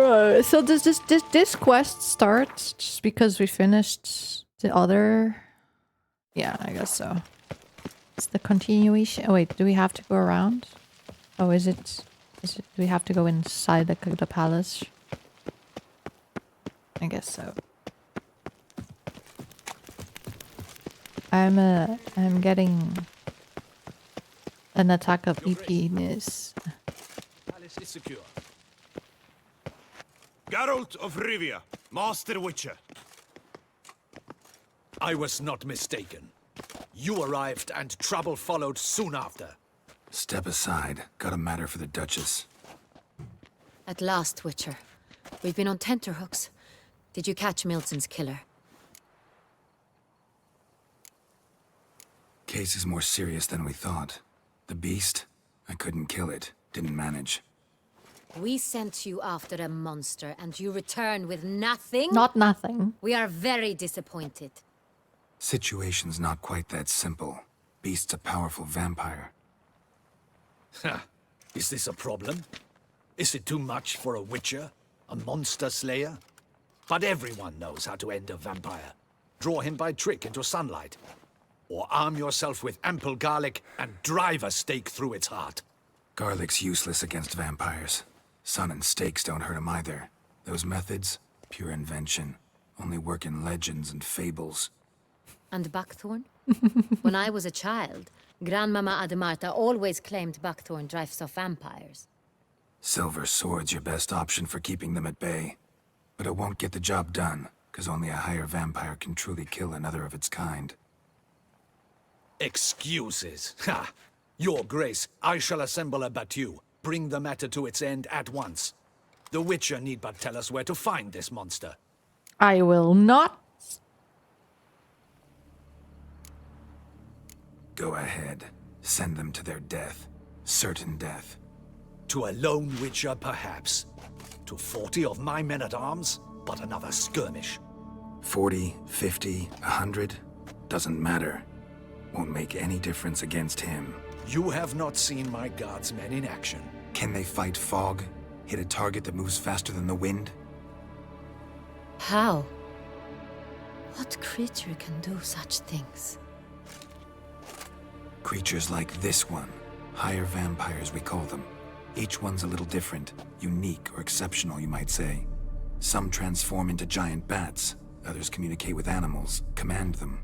So does this quest start just because we finished the other? Yeah, I guess so. It's the continuation. Oh wait, do we have to go around? Oh, is it? Do we have to go inside the palace? I guess so. I'm getting an attack of EP-ness. Palace is secure. Geralt of Rivia, Master Witcher. I was not mistaken. You arrived and trouble followed soon after. Step aside. Got a matter for the Duchess. At last, Witcher. We've been on tenterhooks. Did you catch Milton's killer? Case is more serious than we thought. The beast? I couldn't kill it. Didn't manage. We sent you after a monster, and you return with nothing? Not nothing. We are very disappointed. Situation's not quite that simple. Beast's a powerful vampire. Ha! Is this a problem? Is it too much for a Witcher? A monster slayer? But everyone knows how to end a vampire. Draw him by trick into sunlight. Or arm yourself with ample garlic and drive a stake through its heart. Garlic's useless against vampires. Sun and stakes don't hurt him either. Those methods, pure invention. Only work in legends and fables. And buckthorn? When I was a child, Grandmama Ademarta always claimed buckthorn drives off vampires. Silver sword's your best option for keeping them at bay. But it won't get the job done, because only a higher vampire can truly kill another of its kind. Excuses. Ha! Your Grace, I shall assemble a battue. Bring the matter to its end at once. The Witcher need but tell us where to find this monster. I will not. Go ahead. Send them to their death. Certain death. To a lone Witcher, perhaps. To 40 of my men-at-arms, but another skirmish. 40, 50, 100? Doesn't matter. Won't make any difference against him. You have not seen my guardsmen in action. Can they fight fog? Hit a target that moves faster than the wind? How? What creature can do such things? Creatures like this one. Higher vampires, we call them. Each one's a little different. Unique or exceptional, you might say. Some transform into giant bats. Others communicate with animals, command them.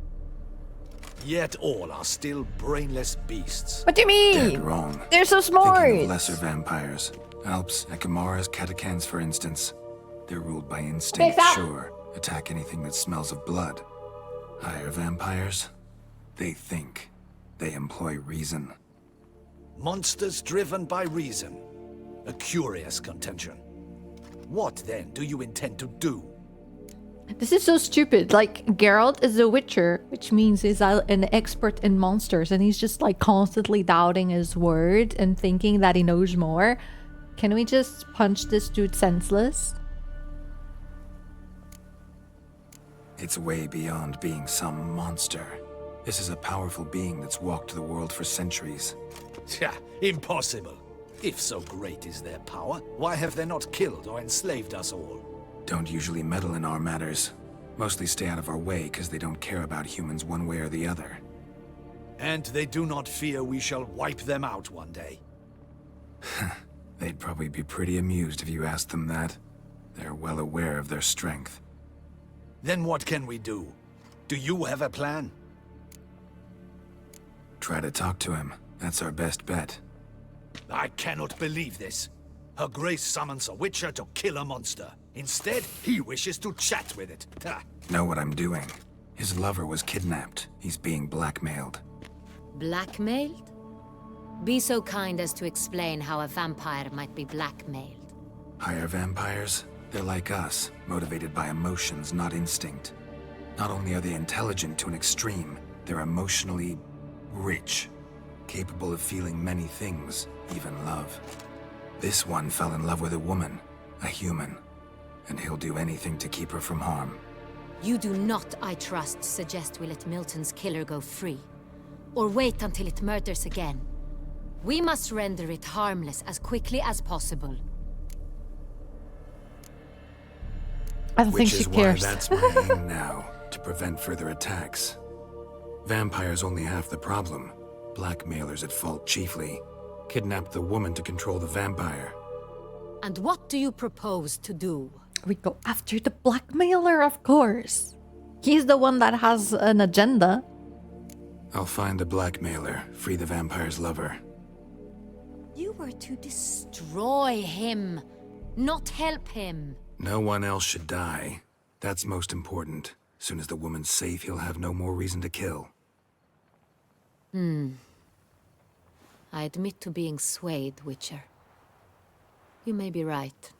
Yet all are still brainless beasts. What do you mean? Dead wrong. They're so smart. Thinking of lesser vampires. Alps, Ekamaras, Catacans, for instance. They're ruled by instinct, sure. Attack anything that smells of blood. Higher vampires? They think. They employ reason. Monsters driven by reason. A curious contention. What, then, do you intend to do? This is so stupid. Like, Geralt is a witcher, which means he's an expert in monsters, and he's just like constantly doubting his word and thinking that he knows more. Can we just punch this dude senseless? It's way beyond being some monster. This is a powerful being that's walked the world for centuries. Yeah, impossible. If so great is their power, why have they not killed or enslaved us all? Don't usually meddle in our matters. Mostly stay out of our way because they don't care about humans one way or the other. And they do not fear we shall wipe them out one day. They'd probably be pretty amused if you asked them that. They're well aware of their strength. Then what can we do? Do you have a plan? Try to talk to him. That's our best bet. I cannot believe this. Her Grace summons a Witcher to kill a monster. Instead, he wishes to chat with it. Ha. Know what I'm doing. His lover was kidnapped. He's being blackmailed. Blackmailed? Be so kind as to explain how a vampire might be blackmailed. Higher vampires? They're like us, motivated by emotions, not instinct. Not only are they intelligent to an extreme, they're emotionally rich. Capable of feeling many things, even love. This one fell in love with a woman, a human. And he'll do anything to keep her from harm. You do not, I trust, suggest we let Milton's killer go free. Or wait until it murders again. We must render it harmless as quickly as possible. I don't think Which she is cares. why that's my aim now, to prevent further attacks. Vampires only half the problem. Blackmailers at fault chiefly. Kidnapped the woman to control the vampire. And what do you propose to do? We go after the blackmailer, of course. He's the one that has an agenda. I'll find the blackmailer, free the vampire's lover. You were to destroy him, not help him. No one else should die. That's most important. Soon as the woman's safe, he'll have no more reason to kill. I admit to being swayed, Witcher. You may be right.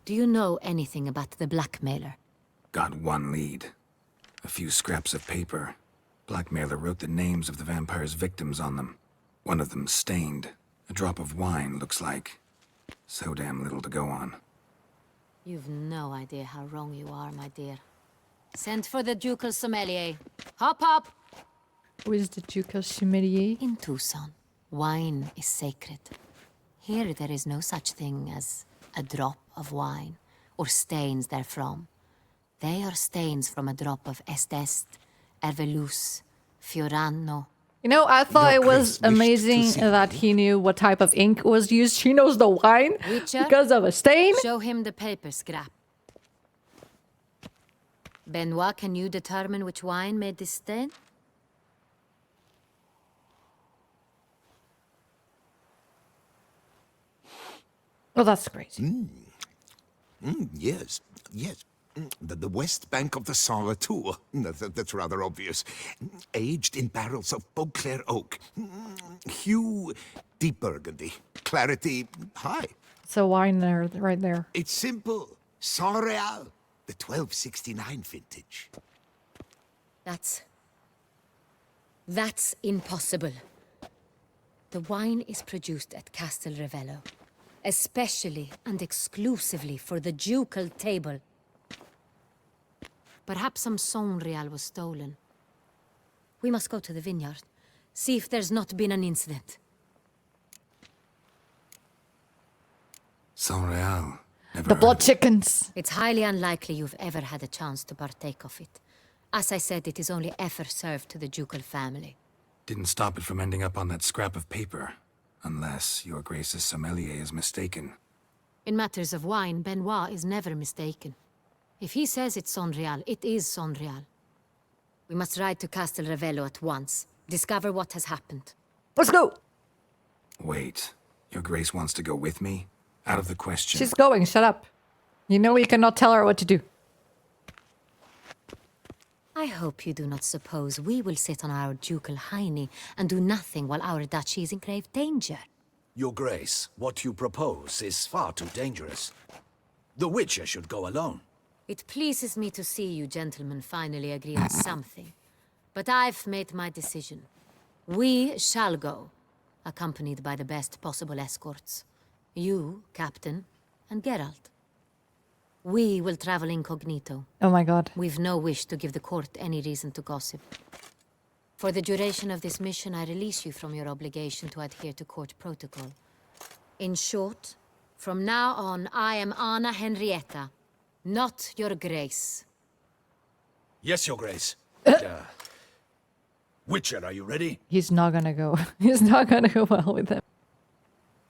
Do you know anything about the blackmailer? Got one lead. A few scraps of paper. Blackmailer wrote the names of the vampire's victims on them. One of them stained. A drop of wine, looks like. So damn little to go on. You've no idea how wrong you are, my dear. Send for the ducal sommelier. Hop, hop! Who is the Duchess sommelier? In Toussaint, wine is sacred. Here there is no such thing as a drop of wine, or stains therefrom. They are stains from a drop of Estest, Ervelus, Fiorano. You know, I thought Your it was Grace wished to amazing see that he knew what type of ink was used. She knows the wine Witcher? because of a stain. Show him the paper scrap. Benoit, can you determine which wine made this stain? Oh, that's crazy. Yes, yes. The west bank of the Cellar, too. That's rather obvious. Aged in barrels of Beauclair oak. Hue, deep burgundy. Clarity, high. It's a wine there, right there. It's simple. Sangreal, the 1269 vintage. That's impossible. The wine is produced at Castel Ravello, especially and exclusively for the ducal table. Perhaps some Sangreal was stolen. We must go to the vineyard, see if there's not been an incident. Sangreal. Never The heard blood of it. chickens. It's highly unlikely you've ever had a chance to partake of it. As I said, it is only ever served to the ducal family. Didn't stop it from ending up on that scrap of paper. Unless your Grace's sommelier is mistaken. In matters of wine, Benoit is never mistaken. If he says it's Sangreal, it is Sangreal. We must ride to Castel Ravello at once. Discover what has happened. Let's go. Wait, your Grace wants to go with me? Out of the question. She's going. Shut up. You know you cannot tell her what to do. I hope you do not suppose we will sit on our ducal hiney and do nothing while our duchy is in grave danger. Your Grace, what you propose is far too dangerous. The Witcher should go alone. It pleases me to see you gentlemen finally agree on something. But I've made my decision. We shall go, accompanied by the best possible escorts. You, Captain, and Geralt. We will travel incognito. Oh my god. We've no wish to give the court any reason to gossip. For the duration of this mission, I release you from your obligation to adhere to court protocol. In short, from now on, I am Anna Henrietta, not your Grace. Yes, Your Grace. Witcher, are you ready? He's not gonna go. He's not gonna go well with him.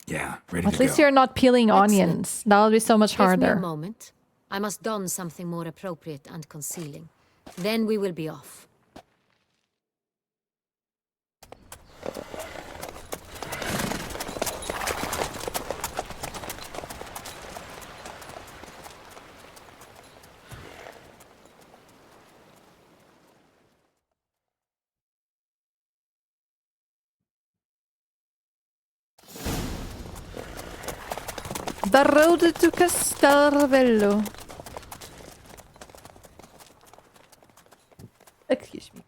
Yeah, ready At to least go. you're not peeling Excellent. onions. That would be so much Give me a harder. moment. I must don something more appropriate and concealing. Then we will be off. The road to Castel Ravello. Excuse me.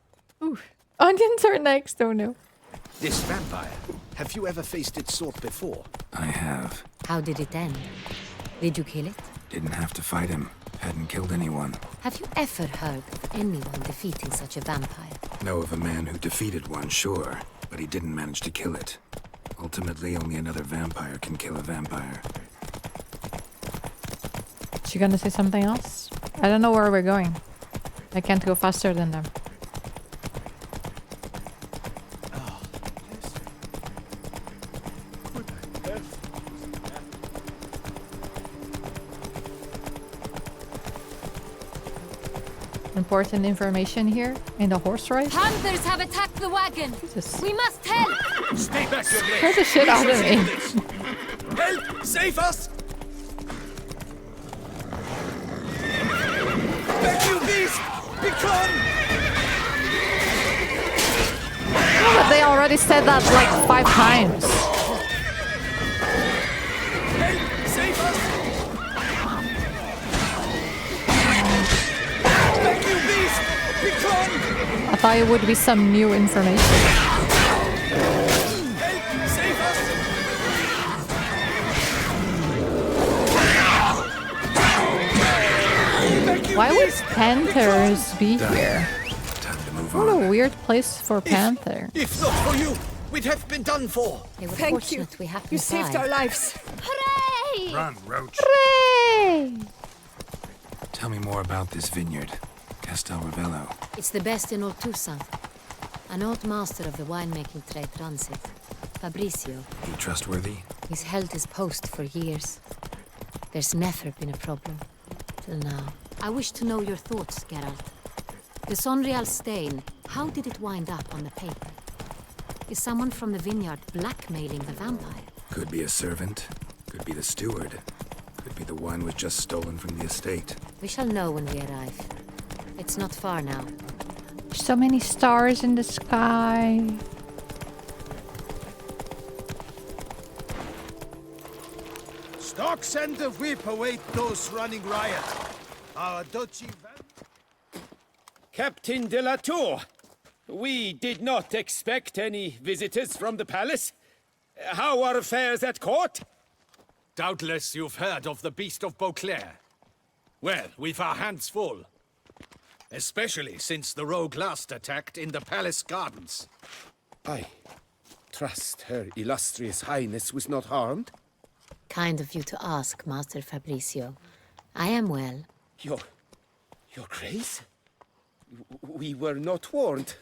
Ooh. Onions are next, oh no. This vampire, have you ever faced its sort before? I have. How did it end? Did you kill it? Didn't have to fight him. Hadn't killed anyone. Have you ever heard of anyone defeating such a vampire? Know of a man who defeated one, sure. But he didn't manage to kill it. Ultimately, only another vampire can kill a vampire. She gonna say something else? I don't know where we're going. I can't go faster than them. Important information here in the horse race. Panthers have attacked the wagon. Jesus. We must help. Stay back, your Scared blade. the shit out of me. Help! Save us! Back, you beast! Begone! No, but they already said that like 5 times. Help! Save us! Back, you beast! Begone! I thought it would be some new information. Help! Save us! Back, you Why would beast! panthers be here? Time to move What a on. weird place for panther. If not for you, we'd have been done for. They were Thank you. fortunate we happened You saved our lives. Hooray! Run, Roach. Hooray! Tell me more about this vineyard. Castel Ravello. It's the best in all Toussaint. An old master of the winemaking trade runs it. Fabrizio. He trustworthy? He's held his post for years. There's never been a problem. Till now. I wish to know your thoughts, Geralt. The Sangreal stain, how did it wind up on the paper? Is someone from the vineyard blackmailing the vampire? Could be a servant. Could be the steward. Could be the wine was just stolen from the estate. We shall know when we arrive. It's not far now. So many stars in the sky. Stocks and the whip await those running riot. Our Duchy... Captain de la Tour, we did not expect any visitors from the palace. How are affairs at court? Doubtless you've heard of the Beast of Beauclair. Well, we've our hands full. Especially since the rogue last attacked in the palace gardens. I trust Her Illustrious Highness was not harmed. Kind of you to ask, Master Fabrizio. I am well. Your Grace? We were not warned.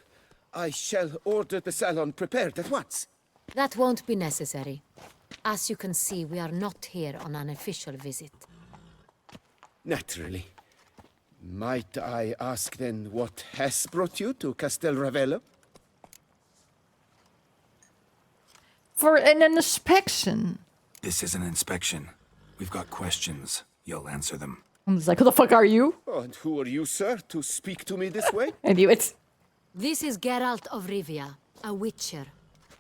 I shall order the salon prepared at once. That won't be necessary. As you can see, we are not here on an official visit. Naturally. Might I ask then what has brought you to Castel Ravello? For an inspection. This is an inspection. We've got questions. You'll answer them. I'm just like, who the fuck are you? Oh, and who are you, sir, to speak to me this way? I knew it. This is Geralt of Rivia, a witcher.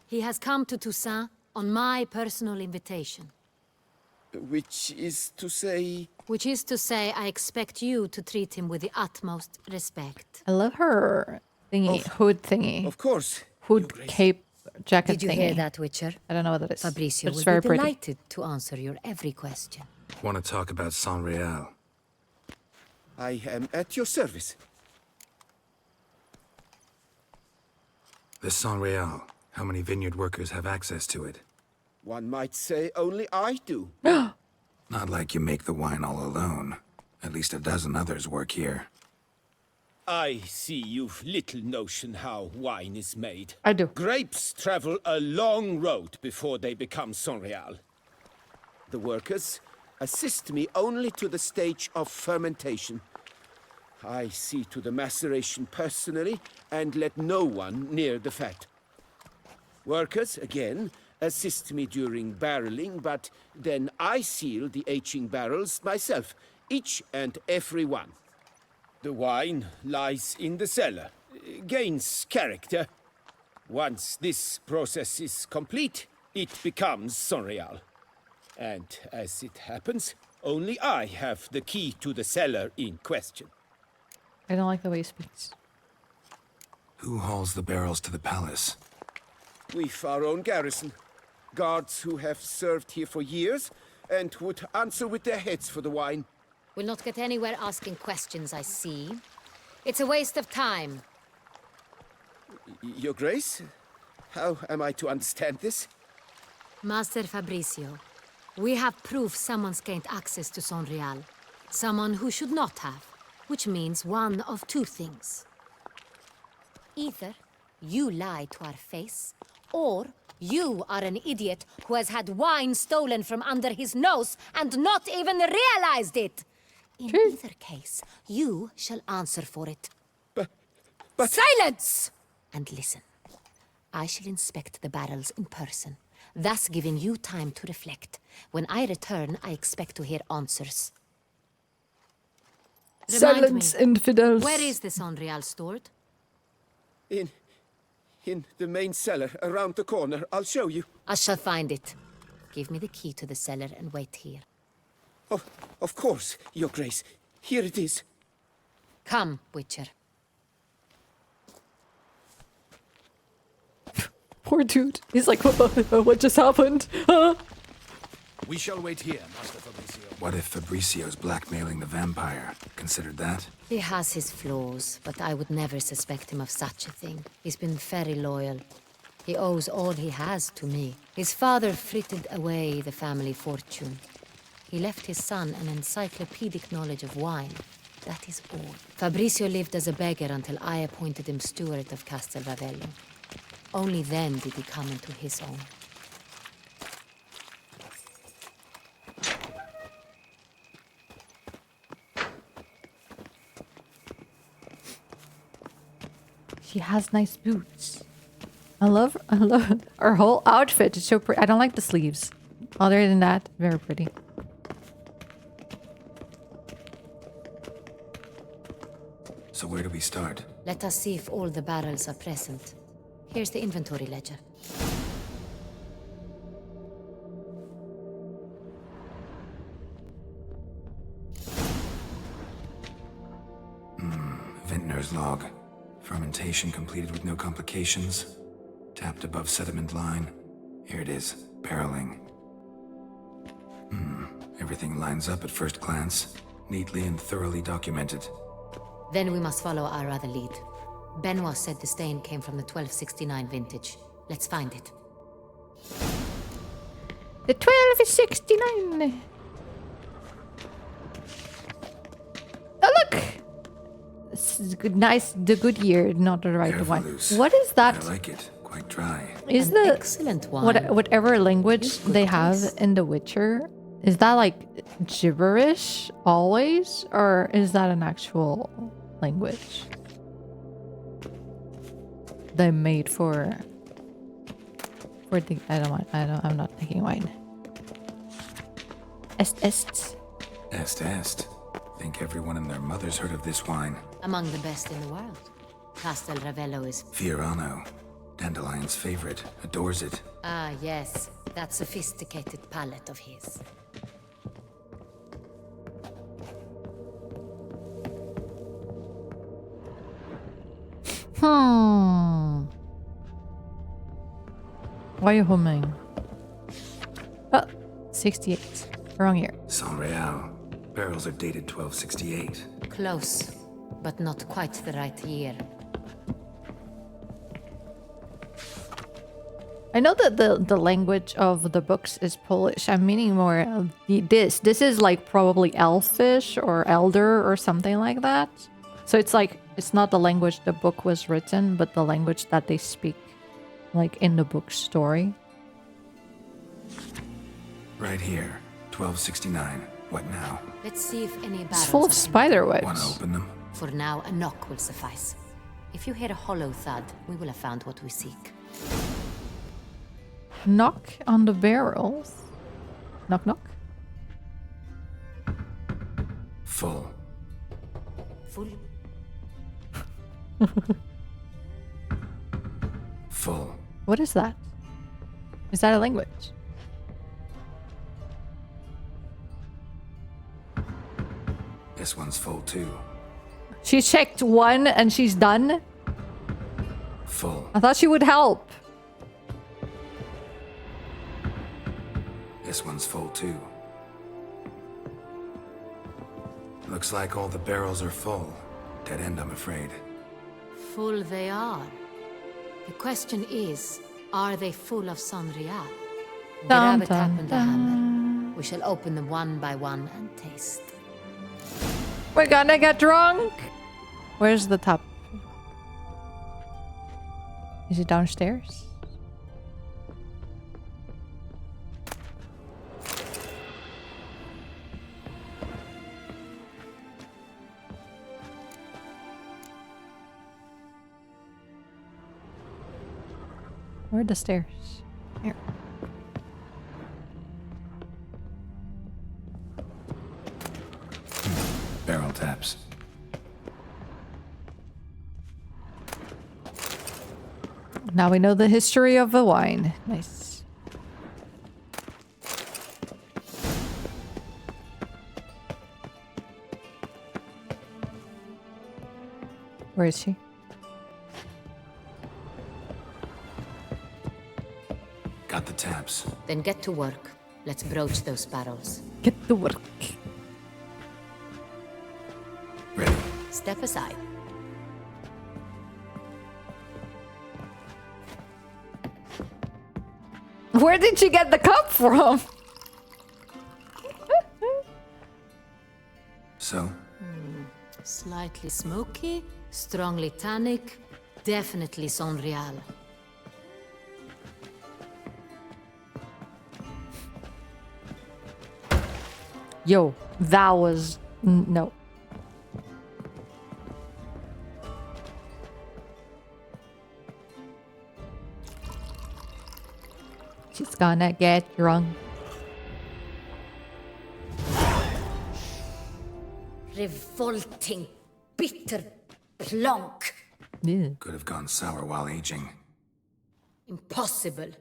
He has come to Toussaint on my personal invitation. Which is to say... Which is to say, I expect you to treat him with the utmost respect. I love her thingy, hood thingy. Of course. Hood, cape, jacket Did you thingy. hear that, Witcher? I don't know what that is. Fabrizio but it's will very be pretty. delighted to answer your every question. Want to talk about Sangreal? I am at your service. This Sangreal. How many vineyard workers have access to it? One might say only I do. Not like you make the wine all alone. At least a dozen others work here. I see you've little notion how wine is made. I do. Grapes travel a long road before they become Sangreal. The workers assist me only to the stage of fermentation. I see to the maceration personally and let no one near the fat. Workers, again, assist me during barreling, but then I seal the aging barrels myself, each and every one. The wine lies in the cellar, gains character. Once this process is complete, it becomes Sangreal. And as it happens, only I have the key to the cellar in question. I don't like the way he speaks. Who hauls the barrels to the palace? We've our own garrison. Guards who have served here for years and would answer with their heads for the wine. We'll not get anywhere asking questions, I see. It's a waste of time. Your Grace? How am I to understand this? Master Fabrizio, we have proof someone's gained access to Sangreal. Someone who should not have. which means one of two things. Either you lie to our face, or you are an idiot who has had wine stolen from under his nose and not even realized it. In either case, you shall answer for it. But... Silence! And listen. I shall inspect the barrels in person, thus giving you time to reflect. When I return, I expect to hear answers. Silence, infidels. Where is the Sangreal stored? In the main cellar, around the corner. I'll show you. I shall find it. Give me the key to the cellar and wait here. Oh, of course, Your Grace. Here it is. Come, Witcher. Poor dude. He's like, what just happened? We shall wait here, Master Fabricio. What if Fabricio's blackmailing the vampire? Considered that? He has his flaws, but I would never suspect him of such a thing. He's been very loyal. He owes all he has to me. His father frittered away the family fortune. He left his son an encyclopedic knowledge of wine. That is all. Fabricio lived as a beggar until I appointed him steward of Castel Ravello. Only then did he come into his own. She has nice boots. I love her whole outfit. It's so pretty. I don't like the sleeves. Other than that, very pretty. So where do we start? Let us see if all the barrels are present. Here's the inventory ledger. Vintner's log. Fermentation completed with no complications. Tapped above sediment line. Here it is. Barreling. Everything lines up at first glance. Neatly and thoroughly documented. Then we must follow our other lead. Benoit said the stain came from the 1269 vintage. Let's find it. The 1269. Oh, look! This is good, nice. The good year, not the right Careful, one. Luce. What is that? I like it. Quite dry. Is An the excellent one. whatever language they have in The Witcher? Is that like gibberish always, or is that an actual language they made for the? I'm not taking wine. Est. Est. Think everyone and their mother's heard of this wine. Among the best in the world. Castel Ravello is... Fiorano. Dandelion's favorite. Adores it. Ah, yes. That sophisticated palate of his. Why are you humming? Oh, 68. Wrong year. Sangreal. Barrels are dated 1268. Close, but not quite the right year. I know that the language of the books is Polish. I'm meaning more of this. This is like probably Elfish or Elder or something like that. So it's like, it's not the language the book was written, but the language that they speak, like in the book story. Right here. 1269. What now? Let's see if any barrels It's full of are spider Want to webs. open them? For now, a knock will suffice. If you hear a hollow thud, we will have found what we seek. Knock on the barrels. Knock, knock. Full. Full. Full. What is that? Is that a language? This one's full too. She checked one and she's done? Full. I thought she would help. This one's full too. Looks like all the barrels are full. Dead end, I'm afraid. Full they are. The question is, are they full of Sangreal? Dun, Grab a tap dun, and a hammer. We shall open them one by one and taste. We're gonna get drunk. Where's the top? Is it downstairs? Where are the stairs? Here. Barrel taps. Now we know the history of the wine. Nice. Where is she? Got the taps. Then get to work. Let's broach those barrels. Get to work. Ready. Step aside. Where did she get the cup from? So, Slightly smoky, strongly tannic, definitely Sangreal. Yo, that was... no. She's gonna get drunk. Revolting, bitter plonk. Yeah. could have gone sour while aging. Impossible.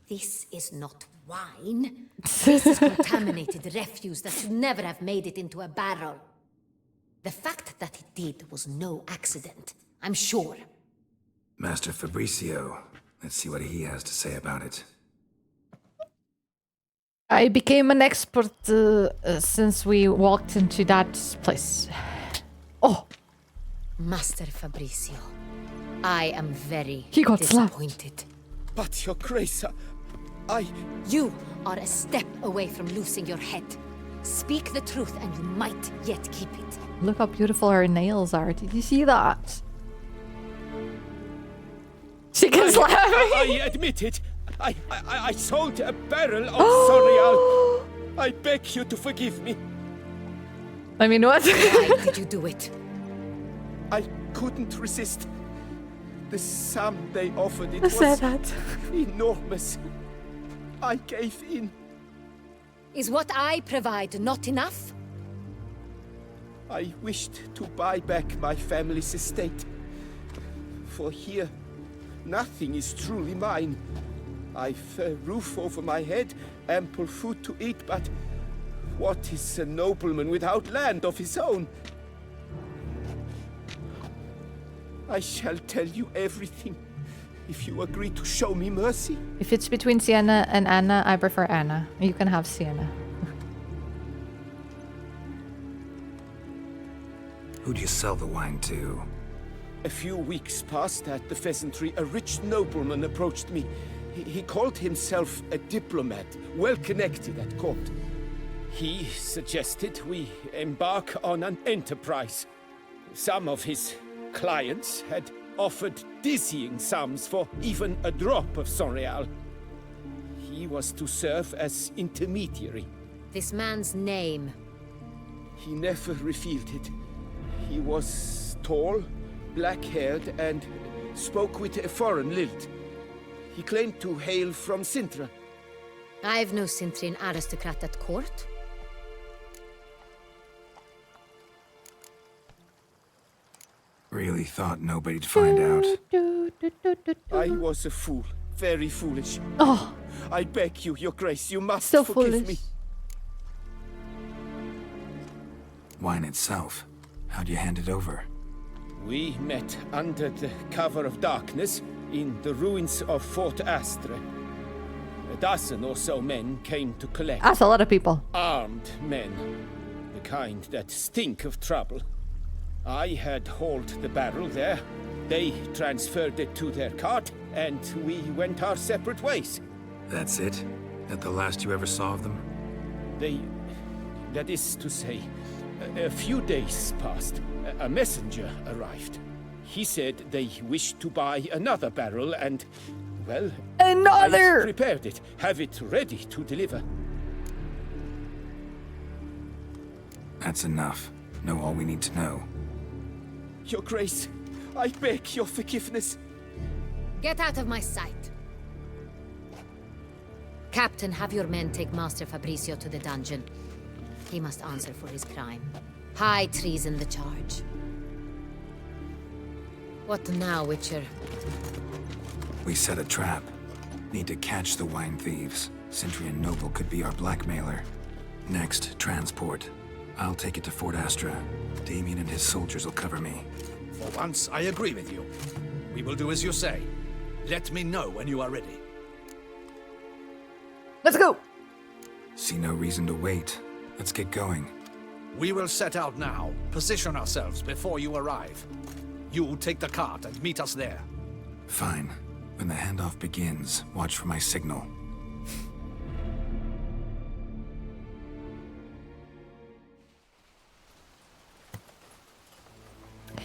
This is not wine. This is contaminated refuse that should never have made it into a barrel. The fact that it did was no accident, I'm sure. Master Fabricio, let's see what he has to say about it. I became an expert since we walked into that place. Oh, Master Fabricio, I am very He got slapped. disappointed. But, Your Grace, I... You are a step away from losing your head. Speak the truth and you might yet keep it. look how beautiful her nails are. Did you see that? She can slap me. I admit it. I sold a barrel of Sangreal. I beg you to forgive me. I mean, what? Why did you do it? I couldn't resist. The sum they offered it I said was that. enormous. I gave in. Is what I provide not enough? I wished to buy back my family's estate. For here, nothing is truly mine. I've a roof over my head, ample food to eat, but what is a nobleman without land of his own? I shall tell you everything, if you agree to show me mercy. If it's between Sienna and Anna, I prefer Anna. You can have Sienna. Who'd you sell the wine to? A few weeks past at the pheasantry, a rich nobleman approached me. He called himself a diplomat, well connected at court. He suggested we embark on an enterprise. Some of his clients had offered dizzying sums for even a drop of Sangreal. He was to serve as intermediary. This man's name. He never revealed it. He was tall, black-haired, and spoke with a foreign lilt. He claimed to hail from Cintra. I've no Cintrian aristocrat at court. Really thought nobody'd find out. I was a fool. Very foolish. Oh, I beg you, Your Grace, you must so forgive foolish. me. Wine itself, how'd you hand it over? We met under the cover of darkness in the ruins of Fort Astre. A dozen or so men came to collect. that's a lot of people. Armed men. The kind that stink of trouble. I had hauled the barrel there. They transferred it to their cart, and we went our separate ways. That's it? That the last you ever saw of them? That is to say, A few days passed. A messenger arrived. He said they wished to buy another barrel and, well, Another! I prepared it, have it ready to deliver. That's enough. Know all we need to know. Your Grace, I beg your forgiveness. Get out of my sight. Captain, have your men take Master Fabrizio to the dungeon. He must answer for his crime. High treason the charge. What now, Witcher? We set a trap. Need to catch the wine thieves. Cintrian noble could be our blackmailer. Next, transport. I'll take it to Fort Astra. Damien and his soldiers will cover me. For once, I agree with you. We will do as you say. Let me know when you are ready. Let's go! See no reason to wait. Let's get going. We will set out now. Position ourselves before you arrive. You take the cart and meet us there. Fine. When the handoff begins, watch for my signal.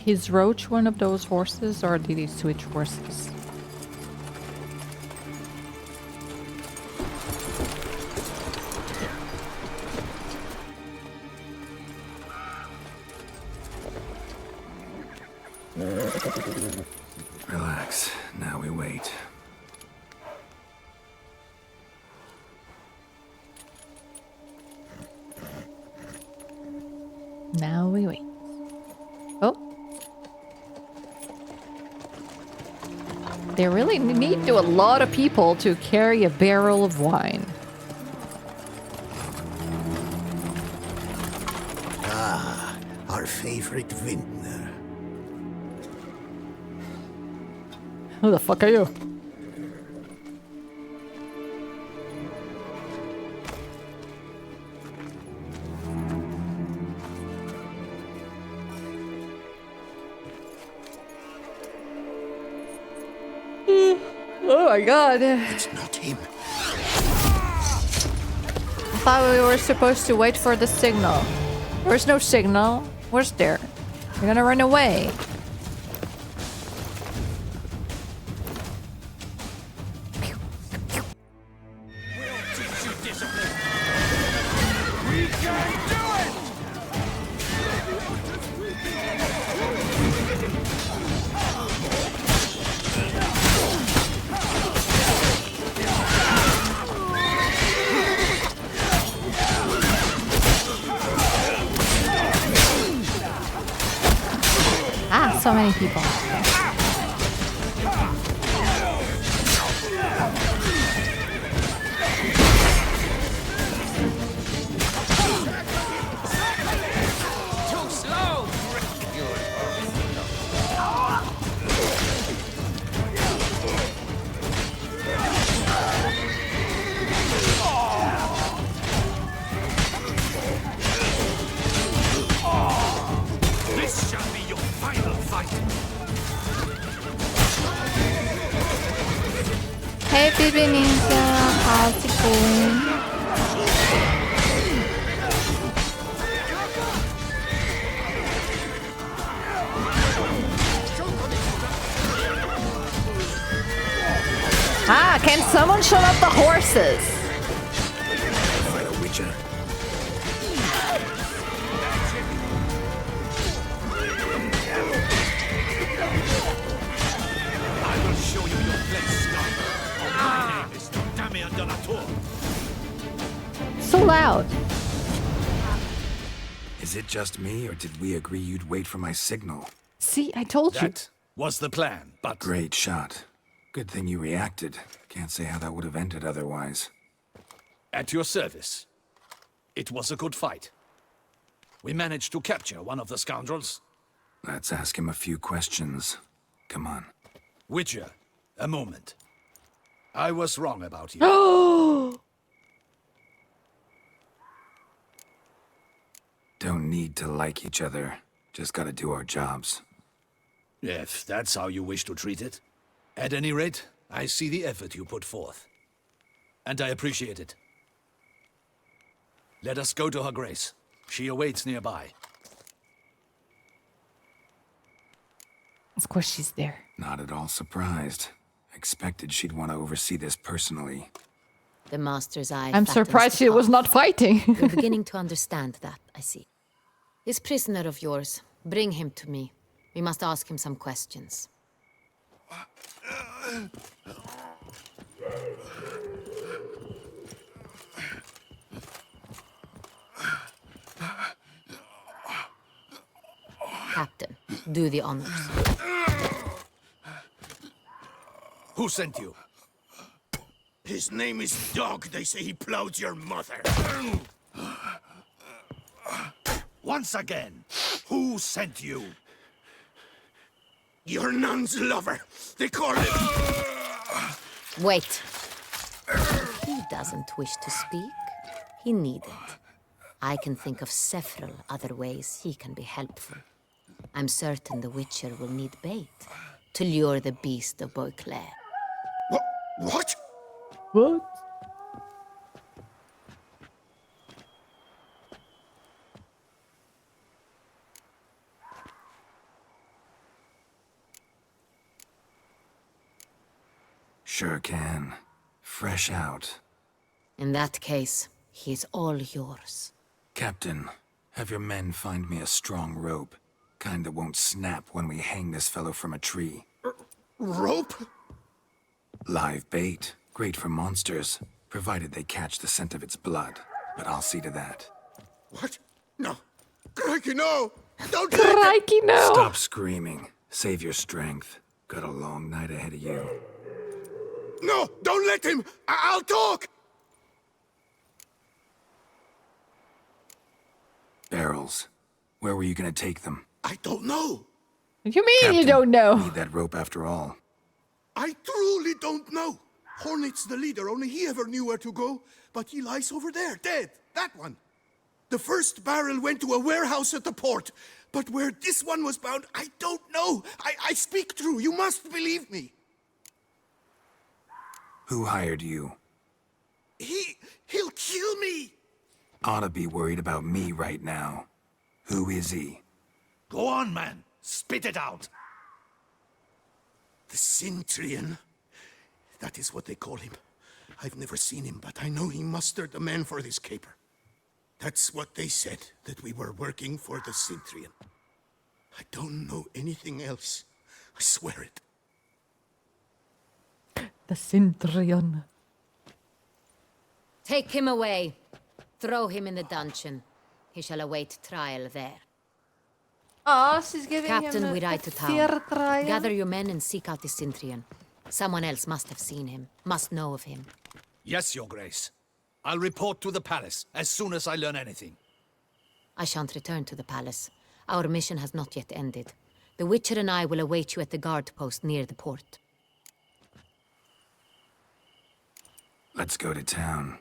Is Roach one of those horses, or did he switch horses? Relax. Now we wait. Now we wait. Oh. They really need to a lot of people to carry a barrel of wine. Ah, our favorite vintner. Who the fuck are you? Oh my god. It's not him. I thought we were supposed to wait for the signal. There's no signal. Where's there? You're gonna run away. Ah, so many people. Too slow! This shall be your final fight. Hey, baby ninja, how's it going? Ah, can someone shut up the horses? Fight a witcher. I will show you your place, Scott. My name is Damien de la Tour. So loud. Is it just me, or did we agree you'd wait for my signal? See, I told you. That was the plan, but Great shot. Good thing you reacted. Can't say how that would have ended otherwise. at your service. It was a good fight. We managed to capture one of the scoundrels. Let's ask him a few questions. Come on. Witcher, a moment. I was wrong about you. Don't need to like each other. Just gotta do our jobs. If that's how you wish to treat it. At any rate, I see the effort you put forth. And I appreciate it. Let us go to her grace. She awaits nearby. Of course she's there. Not at all surprised. Expected she'd want to oversee this personally. The master's eye. I'm fattens surprised the she was calf. not fighting. You're beginning to understand that, I see. This prisoner of yours, bring him to me. We must ask him some questions. Captain, do the honors. Who sent you? His name is Dog. They say he plowed your mother. Once again, who sent you? Your nun's lover. They call him... Wait. If he doesn't wish to speak, he needn't. I can think of several other ways he can be helpful. I'm certain the Witcher will need bait to lure the beast of Beauclair. What? What? Sure can. Fresh out. In that case, he's all yours. Captain, have your men find me a strong rope. Kind that won't snap when we hang this fellow from a tree. Rope? Live bait. Great for monsters, provided they catch the scent of its blood. But I'll see to that. What? No. Crikey, no! Don't let him! Crikey, no! Stop screaming. Save your strength. Got a long night ahead of you. No! Don't let him! I'll talk! Barrels. Where were you gonna take them? I don't know. What do you mean you Captain, don't know? Need that rope after all. I truly don't know. Hornet's the leader, only he ever knew where to go. But he lies over there, dead. That one. The first barrel went to a warehouse at the port. But where this one was bound, I don't know. I speak true. You must believe me. Who hired you? He'll kill me. Ought to be worried about me right now. Who is he? Go on, man. Spit it out. The Cintrian. That is what they call him. I've never seen him, but I know he mustered the men for this caper. That's what they said, that we were working for the Cintrian. I don't know anything else. I swear it. The Cintrian. Take him away. Throw him in the dungeon. He shall await trial there. Oh, she's giving Captain, him we a ride to fair town. trial. Gather your men and seek out the Cintrian. Someone else must have seen him, must know of him. Yes, Your Grace. I'll report to the palace as soon as I learn anything. I shan't return to the palace. Our mission has not yet ended. The Witcher and I will await you at the guard post near the port. Let's go to town.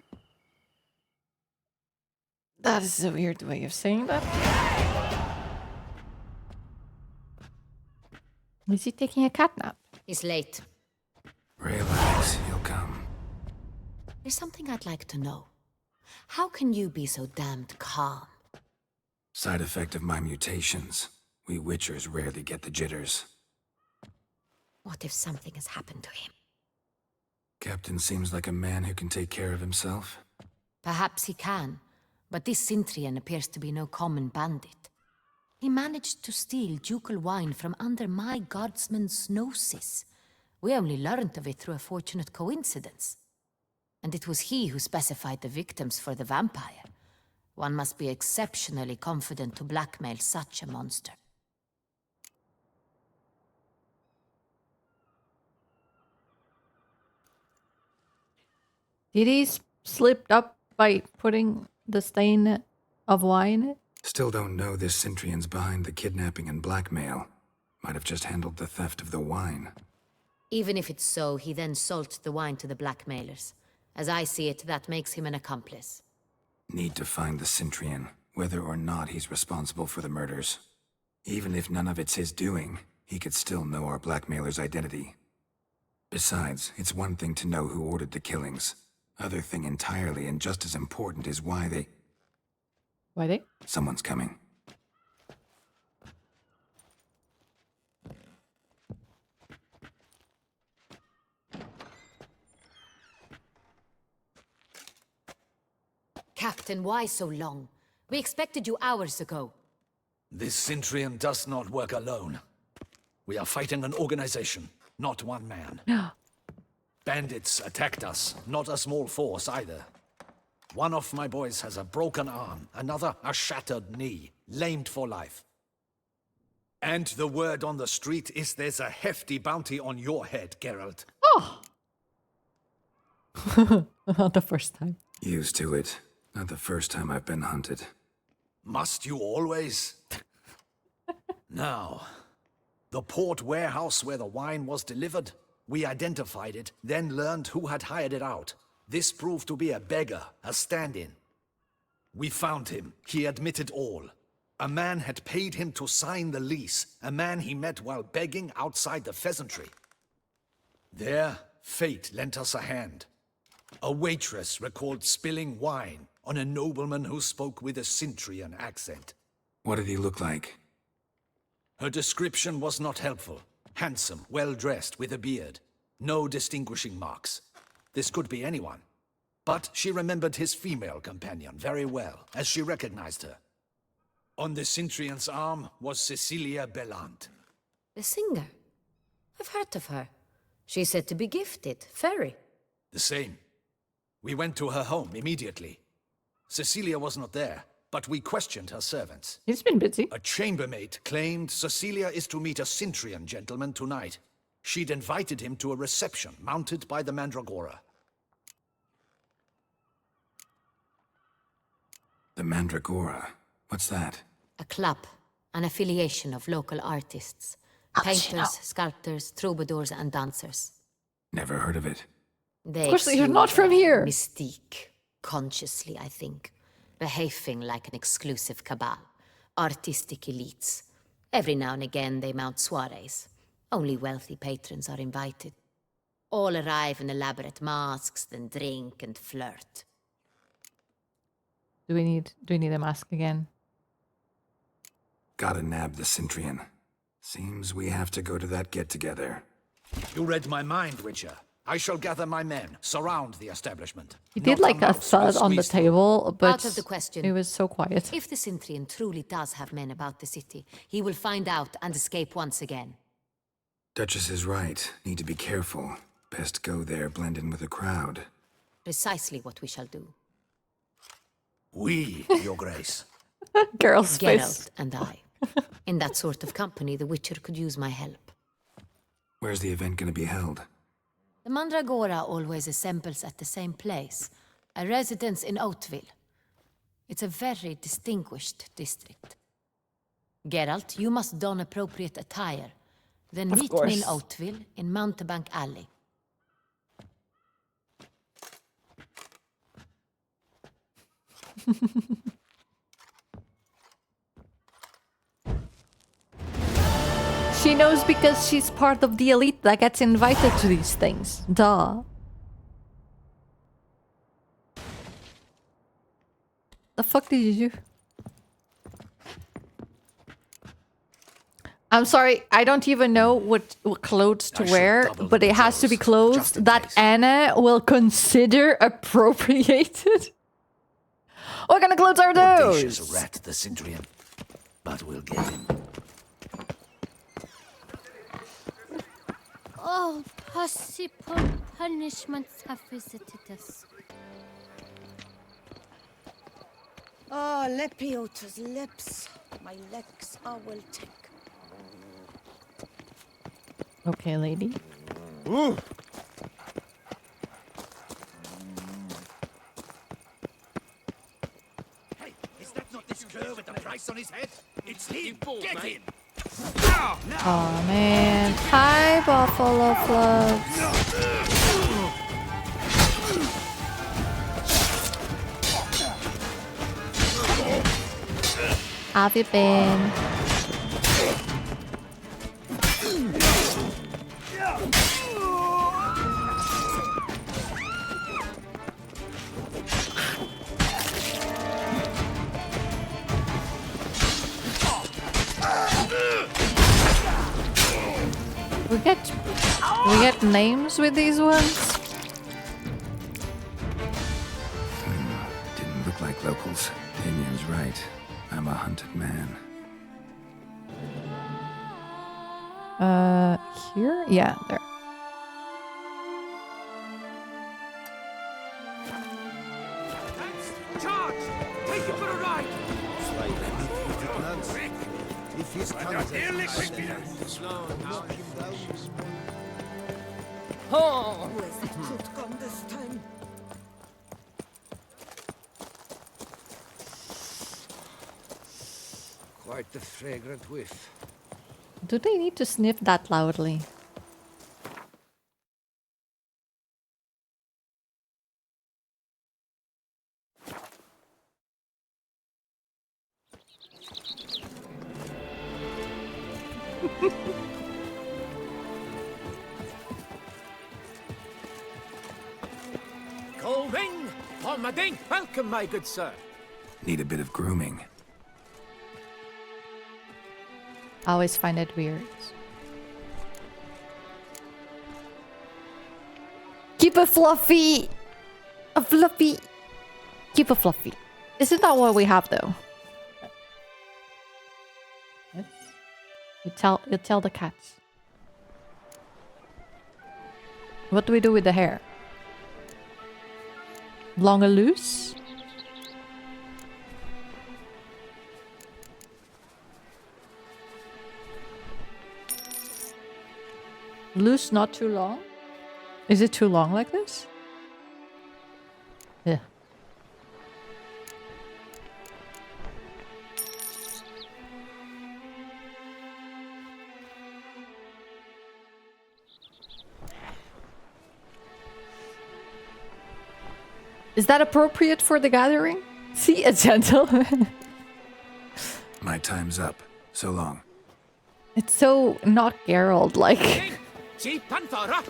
That is a weird way of saying that. Is he taking a cat nap? He's late. Relax, he'll come. There's something I'd like to know. How can you be so damned calm? Side effect of my mutations. We Witchers rarely get the jitters. What if something has happened to him? Captain seems like a man who can take care of himself. Perhaps he can, but this Cintrian appears to be no common bandit. He managed to steal ducal wine from under my guardsman's noses. We only learned of it through a fortunate coincidence. And it was he who specified the victims for the vampire. One must be exceptionally confident to blackmail such a monster. Did he slip up by putting the stain of wine? Still don't know this Cintrian's behind the kidnapping and blackmail. Might have just handled the theft of the wine. Even if it's so, he then sold the wine to the blackmailers. As I see it, that makes him an accomplice. Need to find the Cintrian, whether or not he's responsible for the murders. Even if none of it's his doing, he could still know our blackmailer's identity. Besides, it's one thing to know who ordered the killings. Other thing entirely, and just as important, is why they... Why they? Someone's coming. Captain, why so long? We expected you hours ago. This Cintrian does not work alone. We are fighting an organization, not one man. Bandits attacked us, not a small force either. One of my boys has a broken arm, another a shattered knee, lamed for life. And the word on the street is there's a hefty bounty on your head, Geralt. Oh! Not the first time. Used to it. Not the first time I've been hunted. Must you always? Now, the port warehouse where the wine was delivered, we identified it, then learned who had hired it out. This proved to be a beggar, a stand-in. We found him. He admitted all. A man had paid him to sign the lease, a man he met while begging outside the pheasantry. There, fate lent us a hand. A waitress recalled spilling wine on a nobleman who spoke with a Cintrian accent. What did he look like? Her description was not helpful. Handsome, well-dressed, with a beard. No distinguishing marks. This could be anyone. But she remembered his female companion very well, as she recognized her. On the Cintrian's arm was Cecilia Bellant. The singer? I've heard of her. She's said to be gifted, fairy. The same. We went to her home immediately. Cecilia was not there, but we questioned her servants. He's been busy. A chambermaid claimed Cecilia is to meet a Cintrian gentleman tonight. She'd invited him to a reception mounted by the Mandragora. The Mandragora? What's that? A club, an affiliation of local artists. Painters, sculptors, troubadours, and dancers. Never heard of it. They Of course, you're exude not from here. Mystique, consciously, I think. Behaving like an exclusive cabal. Artistic elites. Every now and again they mount soirees. Only wealthy patrons are invited. All arrive in elaborate masks, then drink and flirt. Do we need a mask again? Gotta nab the Cintrian. Seems we have to go to that get-together. You read my mind, Witcher. I shall gather my men, surround the establishment. He did Not like a mouse will thud on the squeeze through. table, but Out of the question. it was so quiet. If the Cintrian truly does have men about the city, he will find out and escape once again. Duchess is right. Need to be careful. Best go there, blend in with the crowd. Precisely what we shall do. We, your grace. Girl's face. Geralt and I. In that sort of company, the Witcher could use my help. Where's the event gonna be held? The Mandragora always assembles at the same place, a residence in Oatville. It's a very distinguished district. Geralt, you must don appropriate attire. Then Of meet me in course. Oatville in Mountebank Alley. She knows because she's part of the elite that gets invited to these things. Duh. The fuck did you do? I'm sorry, I don't even know what clothes to I should wear, double but the it has to be clothes, just clothes in that case. Anna will consider appropriated. What kind of clothes are Audacious those? rat, the Cintrian. But we'll get him. Oh, possible punishments have visited us. Oh, Lepiota's lips. My legs are will take. Okay, lady. Hey, is that not this cur with the price on his head? It's him! bald, Get mate. him! Oh man. Hi, Buffalo Flubs. Have you been? We get names with these ones? Didn't look like locals. Damien's right. I'm a hunted man. Here? Yeah, there. Charge! Take it for a ride! If his Oh! Where's that coot gone this time? Quite the fragrant whiff. Do they need to sniff that loudly? Going! Mountebank, welcome, my good sir. Need a bit of grooming. I always find it weird. Keep it fluffy! A fluffy! Keep it fluffy. Isn't that what we have though? Yes. You tell the cats. What do we do with the hair? Long or loose? Loose, not too long? Is it too long like this? Yeah. Is that appropriate for the gathering? See, a gentleman. My time's up. So long. It's so not Geralt, like. See, Panthera?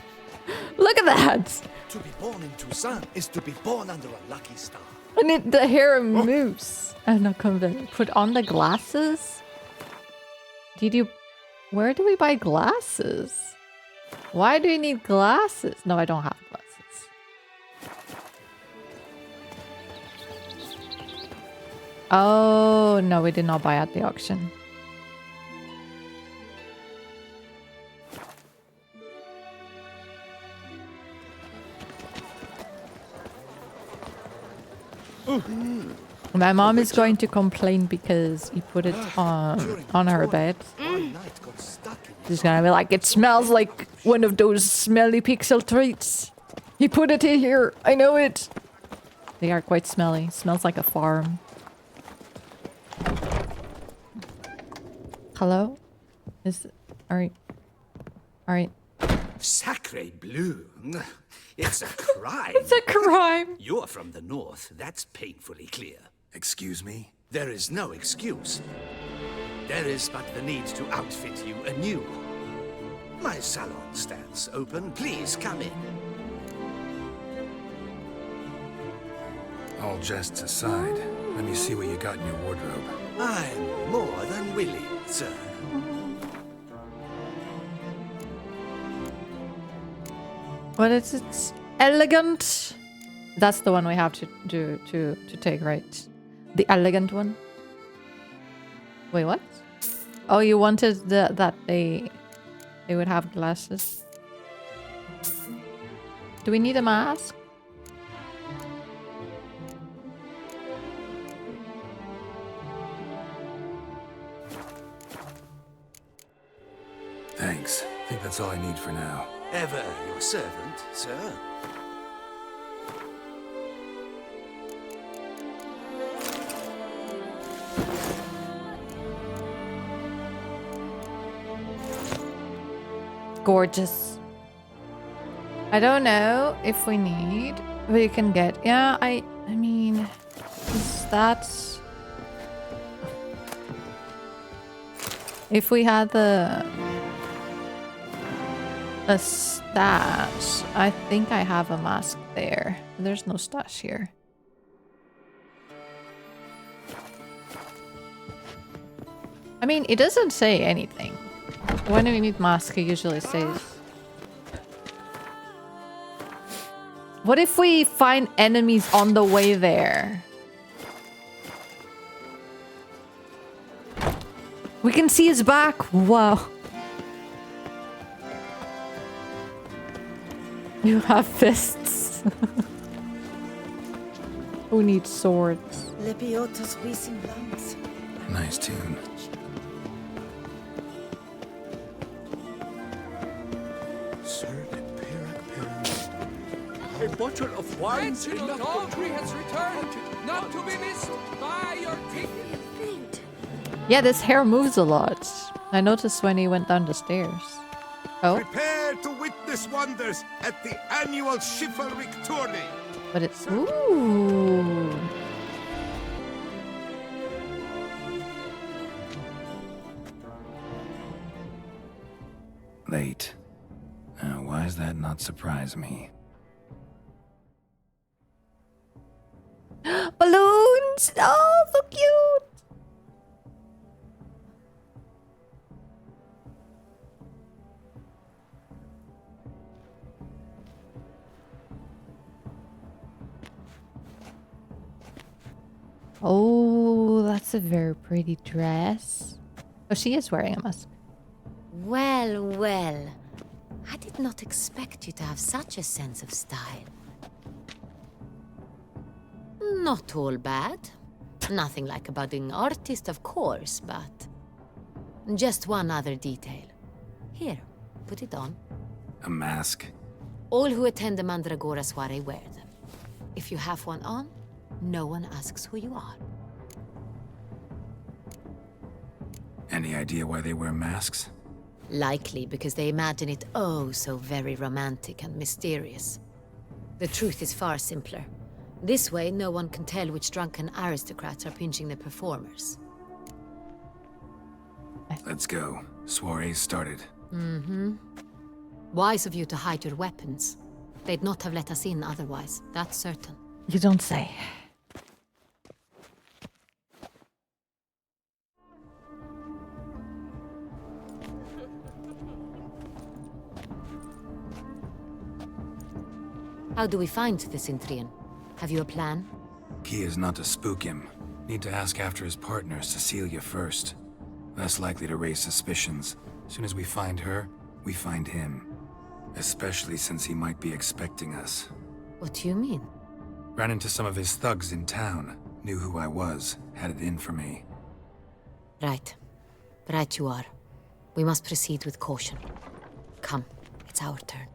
Look at that! To be born in Toussaint is to be born under a lucky star. And the hair moves. I'm not convinced. Put on the glasses? Did you... Where do we buy glasses? Why do you need glasses? No, I don't have glasses. Oh, no, we did not buy at the auction. My mom is going to complain because he put it on her bed. She's gonna be like, it smells like one of those smelly pixel treats. He put it in here. I know it. They are quite smelly. Smells like a farm. Hello? Alright. Alright. Sacre bleu. It's a crime. It's a crime. You're from the north. That's painfully clear. Excuse me? There is no excuse. There is but the need to outfit you anew. My salon stands open. Please come in. All jests aside, let me see what you got in your wardrobe. I'm more than willing, sir. What is it? Elegant. That's the one we have to do to take, right? The elegant one. Wait, what? Oh, you wanted that they would have glasses. Do we need a mask? Thanks. I think that's all I need for now. Ever your servant, sir. Gorgeous. I don't know if we need, but you can get. Yeah, I mean, is that... If we had a stash, I think I have a mask there. There's no stash here. I mean, it doesn't say anything. When we need mask, it usually says. What if we find enemies on the way there? We can see his back. Wow. You have fists. Who needs swords? Lepiotas visum lands. Nice tune. A bottle of wine Reginald Aubrey has returned, not to be missed by your teeth. Yeah, this hair moves a lot. I noticed when he went down the stairs. Oh, Prepare to witness wonders at the annual chivalric tourney. but it's... Ooh. Late. Why does that not surprise me? Balloons! Oh, so cute! Oh, that's a very pretty dress. Oh, she is wearing a mask. Well, well. I did not expect you to have such a sense of style. Not all bad. Nothing like a budding artist, of course, but... Just one other detail. Here, put it on. A mask? All who attend the Mandragora soiree wear them. If you have one on, no one asks who you are. Any idea why they wear masks? Likely because they imagine it oh so very romantic and mysterious. The truth is far simpler. This way, no one can tell which drunken aristocrats are pinching the performers. Let's go. Soiree's started. Mm-hmm. Wise of you to hide your weapons. They'd not have let us in otherwise, that's certain. You don't say. How do we find the Cintrian? Have you a plan? Key is not to spook him. Need to ask after his partner, Cecilia, first. Less likely to raise suspicions. Soon as we find her, we find him. Especially since he might be expecting us. What do you mean? Ran into some of his thugs in town. Knew who I was. Had it in for me. Right. Right you are. We must proceed with caution. Come, it's our turn.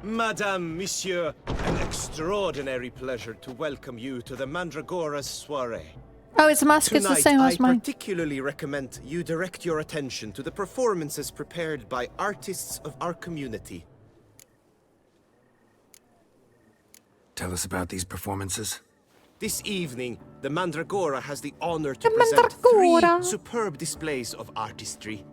Madame, Monsieur, an extraordinary pleasure to welcome you to the Mandragora's soiree. Oh, its mask is the same as I mine. particularly recommend you direct your attention to the performances prepared by artists of our community. Tell us about these performances. This evening, the Mandragora has the honor to present three superb displays of artistry.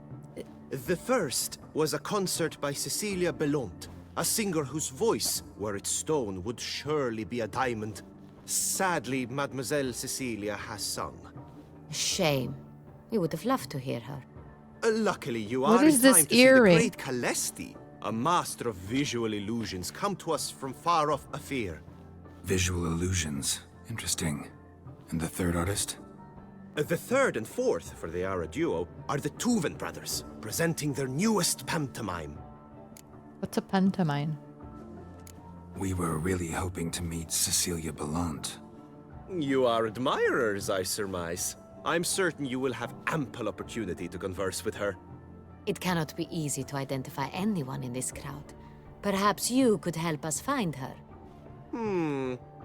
The first was a concert by Cecilia Belont, a singer whose voice, were it stone, would surely be a diamond. Sadly, Mademoiselle Cecilia has sung. Shame. We would have loved to hear her. Luckily, you What are is in this time to earring? see the great Calesti, a master of visual illusions, come to us from far off Afir. Visual illusions. Interesting. And the third artist? The third and fourth, for they are a duo, are the Tuven brothers, presenting their newest pantomime. What's a pantomime? We were really hoping to meet Cecilia Bellant. You are admirers, I surmise. I'm certain you will have ample opportunity to converse with her. It cannot be easy to identify anyone in this crowd. Perhaps you could help us find her.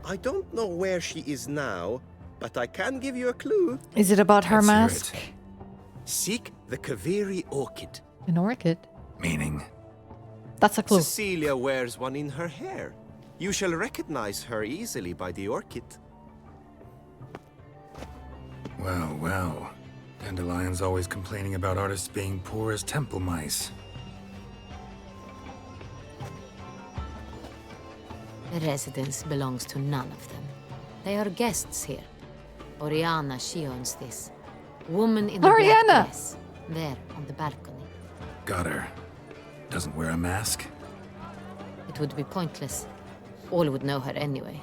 I don't know where she is now, but I can give you a clue. Is it about her Let's hear mask? it. Seek the Koviri orchid. An orchid? Meaning? That's a clue. Cecilia wears one in her hair. You shall recognize her easily by the orchid. Well, well. Dandelion's always complaining about artists being poor as temple mice. The residence belongs to none of them. They are guests here. Oriana, she owns this. Woman in the black Oriana! dress. There, on the balcony. Got her. Doesn't wear a mask? It would be pointless. All would know her anyway.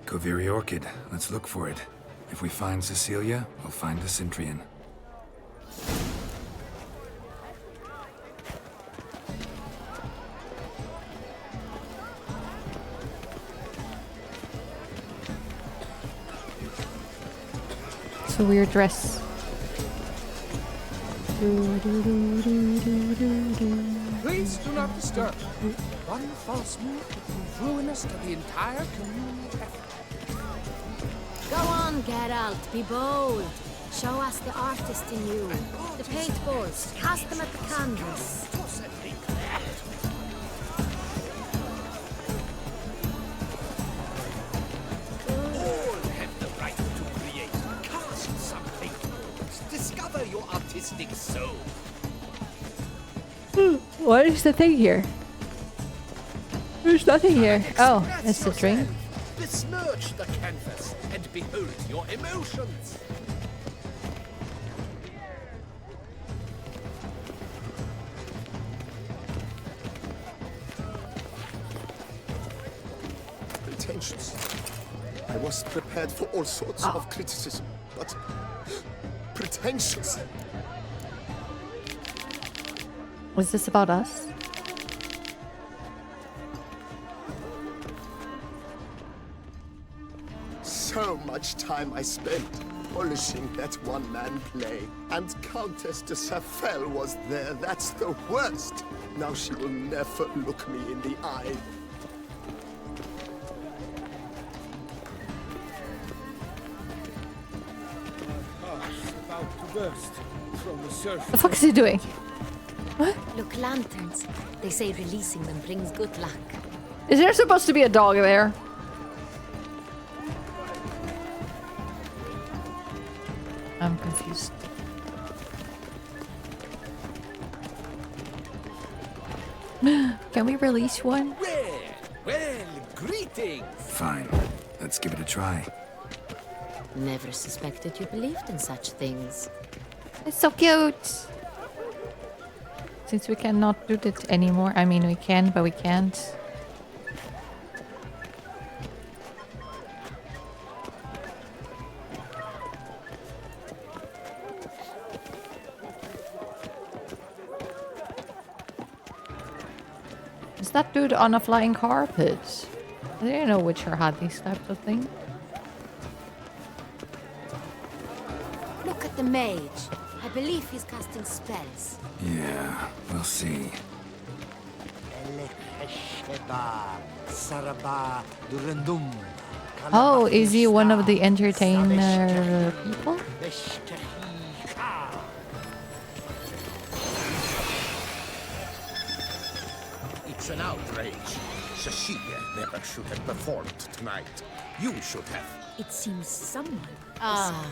Koviri orchid. Let's look for it. If we find Cecilia, we'll find the Cintrian. It's a weird dress. Please do not disturb. One false move could prove ruinous to the entire community effort. Go on, Geralt, be bold. Show us the artist in you. The paintballs, cast them at the canvas. All have the right to create. Cast something. Discover your artistic soul. What is the thing here? There's nothing here. Oh, it's the string. Besmirch the canvas and behold your emotions. Pretentious. I was prepared for all sorts of criticism, but pretentious. Was this about us? So much time I spent polishing that one-man play. And Countess de Safel was there. That's the worst. Now she will never look me in the eye. Heart's about to burst from the surface. The fuck is he doing? Look, lanterns. They say releasing them brings good luck. Is there supposed to be a dog there? I'm confused. Can we release one? Well, greetings. Fine. Let's give it a try. Never suspected you believed in such things. It's so cute. Since we cannot do that anymore. I mean, we can, but we can't. Is that dude on a flying carpet? I didn't know Witcher had these types of things. Look at the mage. I believe he's casting spells. Yeah, we'll see. Oh, is he one of the entertainer people? It's an outrage. Cecilia never should have performed tonight. You should have. It seems someone. Ah,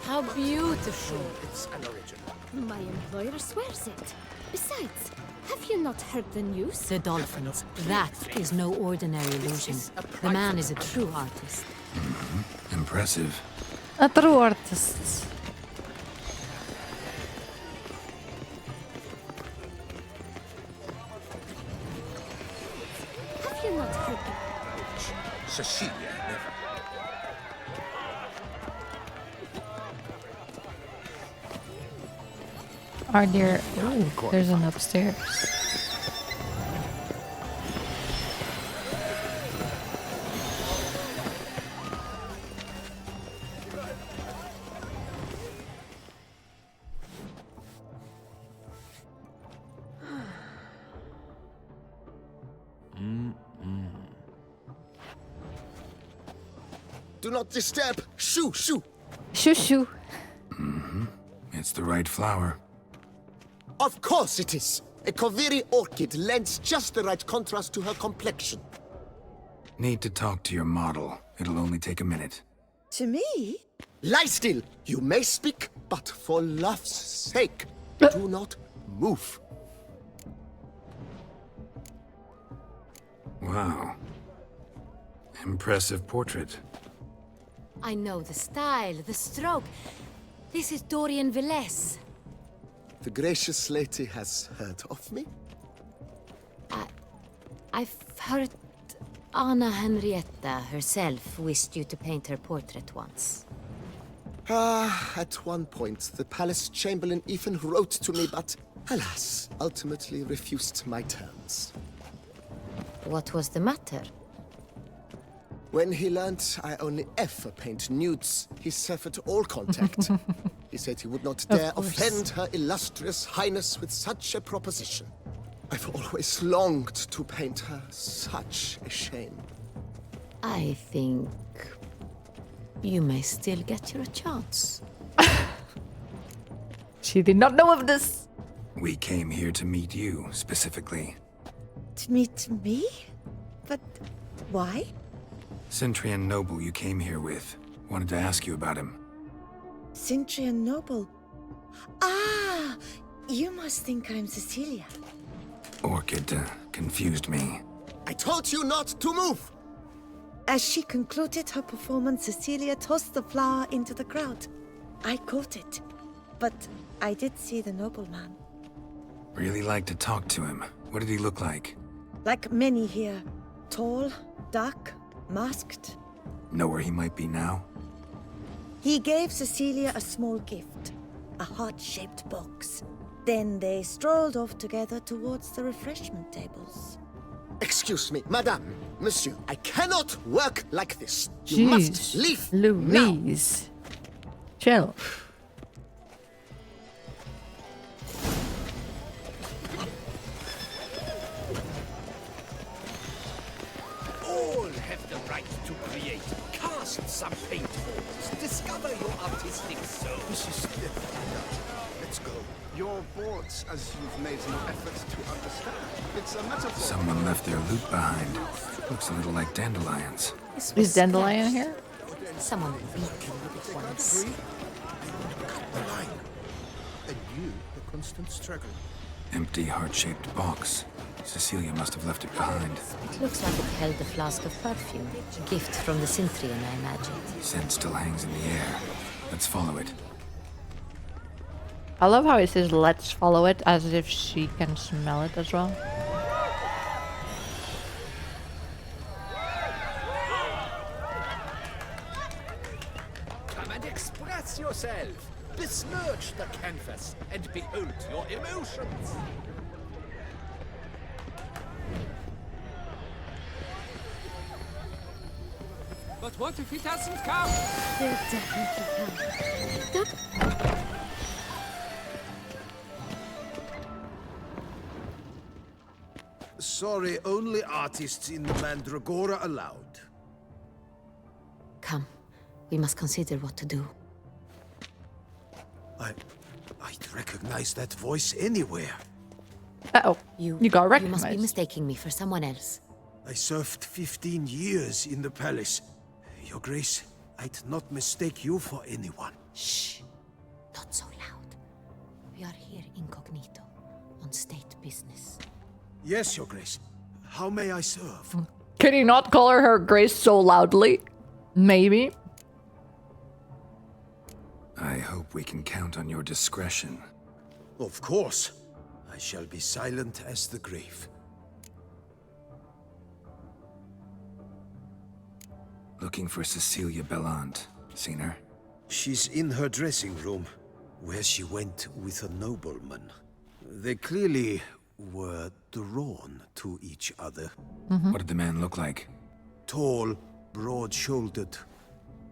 how beautiful. It's an original. My employer swears it. Besides, have you not heard the news? The dolphins. That is no ordinary illusion. The man is a true artist. Impressive. A true artist. Have you not heard the... Cecilia never. Are there... Ooh, there's an upstairs. Do not disturb. Shoo, shoo. Shoo shoo. It's the right flower. Of course it is. A Koviri orchid lends just the right contrast to her complexion. Need to talk to your model. It'll only take a minute. To me? Lie still. You may speak, but for love's sake, do not move. Wow. Impressive portrait. I know the style, the stroke. This is Dorian Villesse. The gracious lady has heard of me? I've heard Anna Henrietta herself wished you to paint her portrait once. At one point, the palace chamberlain even wrote to me, but alas, ultimately refused my terms. What was the matter? When he learned I only ever paint nudes, he severed all contact. He said he would not dare offend her illustrious highness with such a proposition. I've always longed to paint her. Such a shame. I think you may still get your chance. She did not know of this. We came here to meet you, specifically. To meet me? But why? Cintrian noble you came here with. Wanted to ask you about him. Cintrian noble. Ah, you must think I'm Cecilia. Orchid confused me. I told you not to move! As she concluded her performance, Cecilia tossed the flower into the crowd. I caught it, but I did see the nobleman. Really like to talk to him. What did he look like? Like many here. Tall, dark, masked. Know where he might be now? He gave Cecilia a small gift, a heart-shaped box. Then they strolled off together towards the refreshment tables. Excuse me, madame, monsieur, I cannot work like this. You Jeez, must leave now. Louise. Chill. All have the right to create. Cast some paint balls. Discover your artistic soul. This is Let's go. Your boards, as you've made no effort to understand. It's a metaphor. Someone left their loot behind. Looks a little like dandelions. Is Dandelion here? Someone beaten with it once. Cut the line. And you, the constant struggle. Empty heart-shaped box. Cecilia must have left it behind. It looks like it held a flask of perfume. Gift from the Cintrian, I imagine. Scent still hangs in the air. Let's follow it. I love how it says let's follow it as if she can smell it as well. Come and express yourself. Besmirch the canvas and behold your emotions. But what if he doesn't come? They'll definitely come. Sorry, only artists in the Mandragora allowed. Come, we must consider what to do. I'd recognize that voice anywhere. Uh-oh. You got You recognized. must be mistaking me for someone else. I served 15 years in the palace. Your Grace, I'd not mistake you for anyone. Shh. Not so loud. We are here incognito, on state business. Yes, Your Grace. How may I serve? Can you not call her Grace so loudly? Maybe. I hope we can count on your discretion. Of course. I shall be silent as the grave. Looking for Cecilia Bellant. Seen her? She's in her dressing room, where she went with a nobleman. They clearly were drawn to each other. What did the man look like? Tall, broad-shouldered,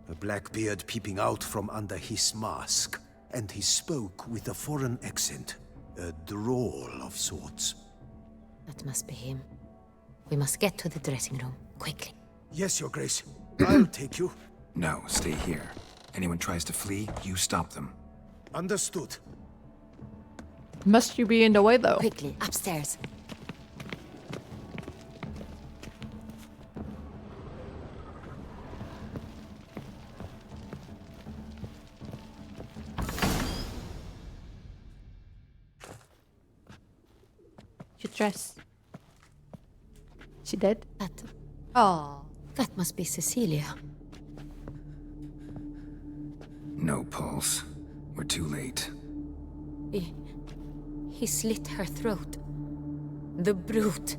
a black beard peeping out from under his mask, and he spoke with a foreign accent, a drawl of sorts. That must be him. We must get to the dressing room, quickly. Yes, Your Grace. I'll take you. No, stay here. Anyone tries to flee, you stop them. Understood. Must you be in the way though? Quickly, upstairs. Your dress. She dead? Oh. That must be Cecilia. No pulse. We're too late. He slit her throat. The brute.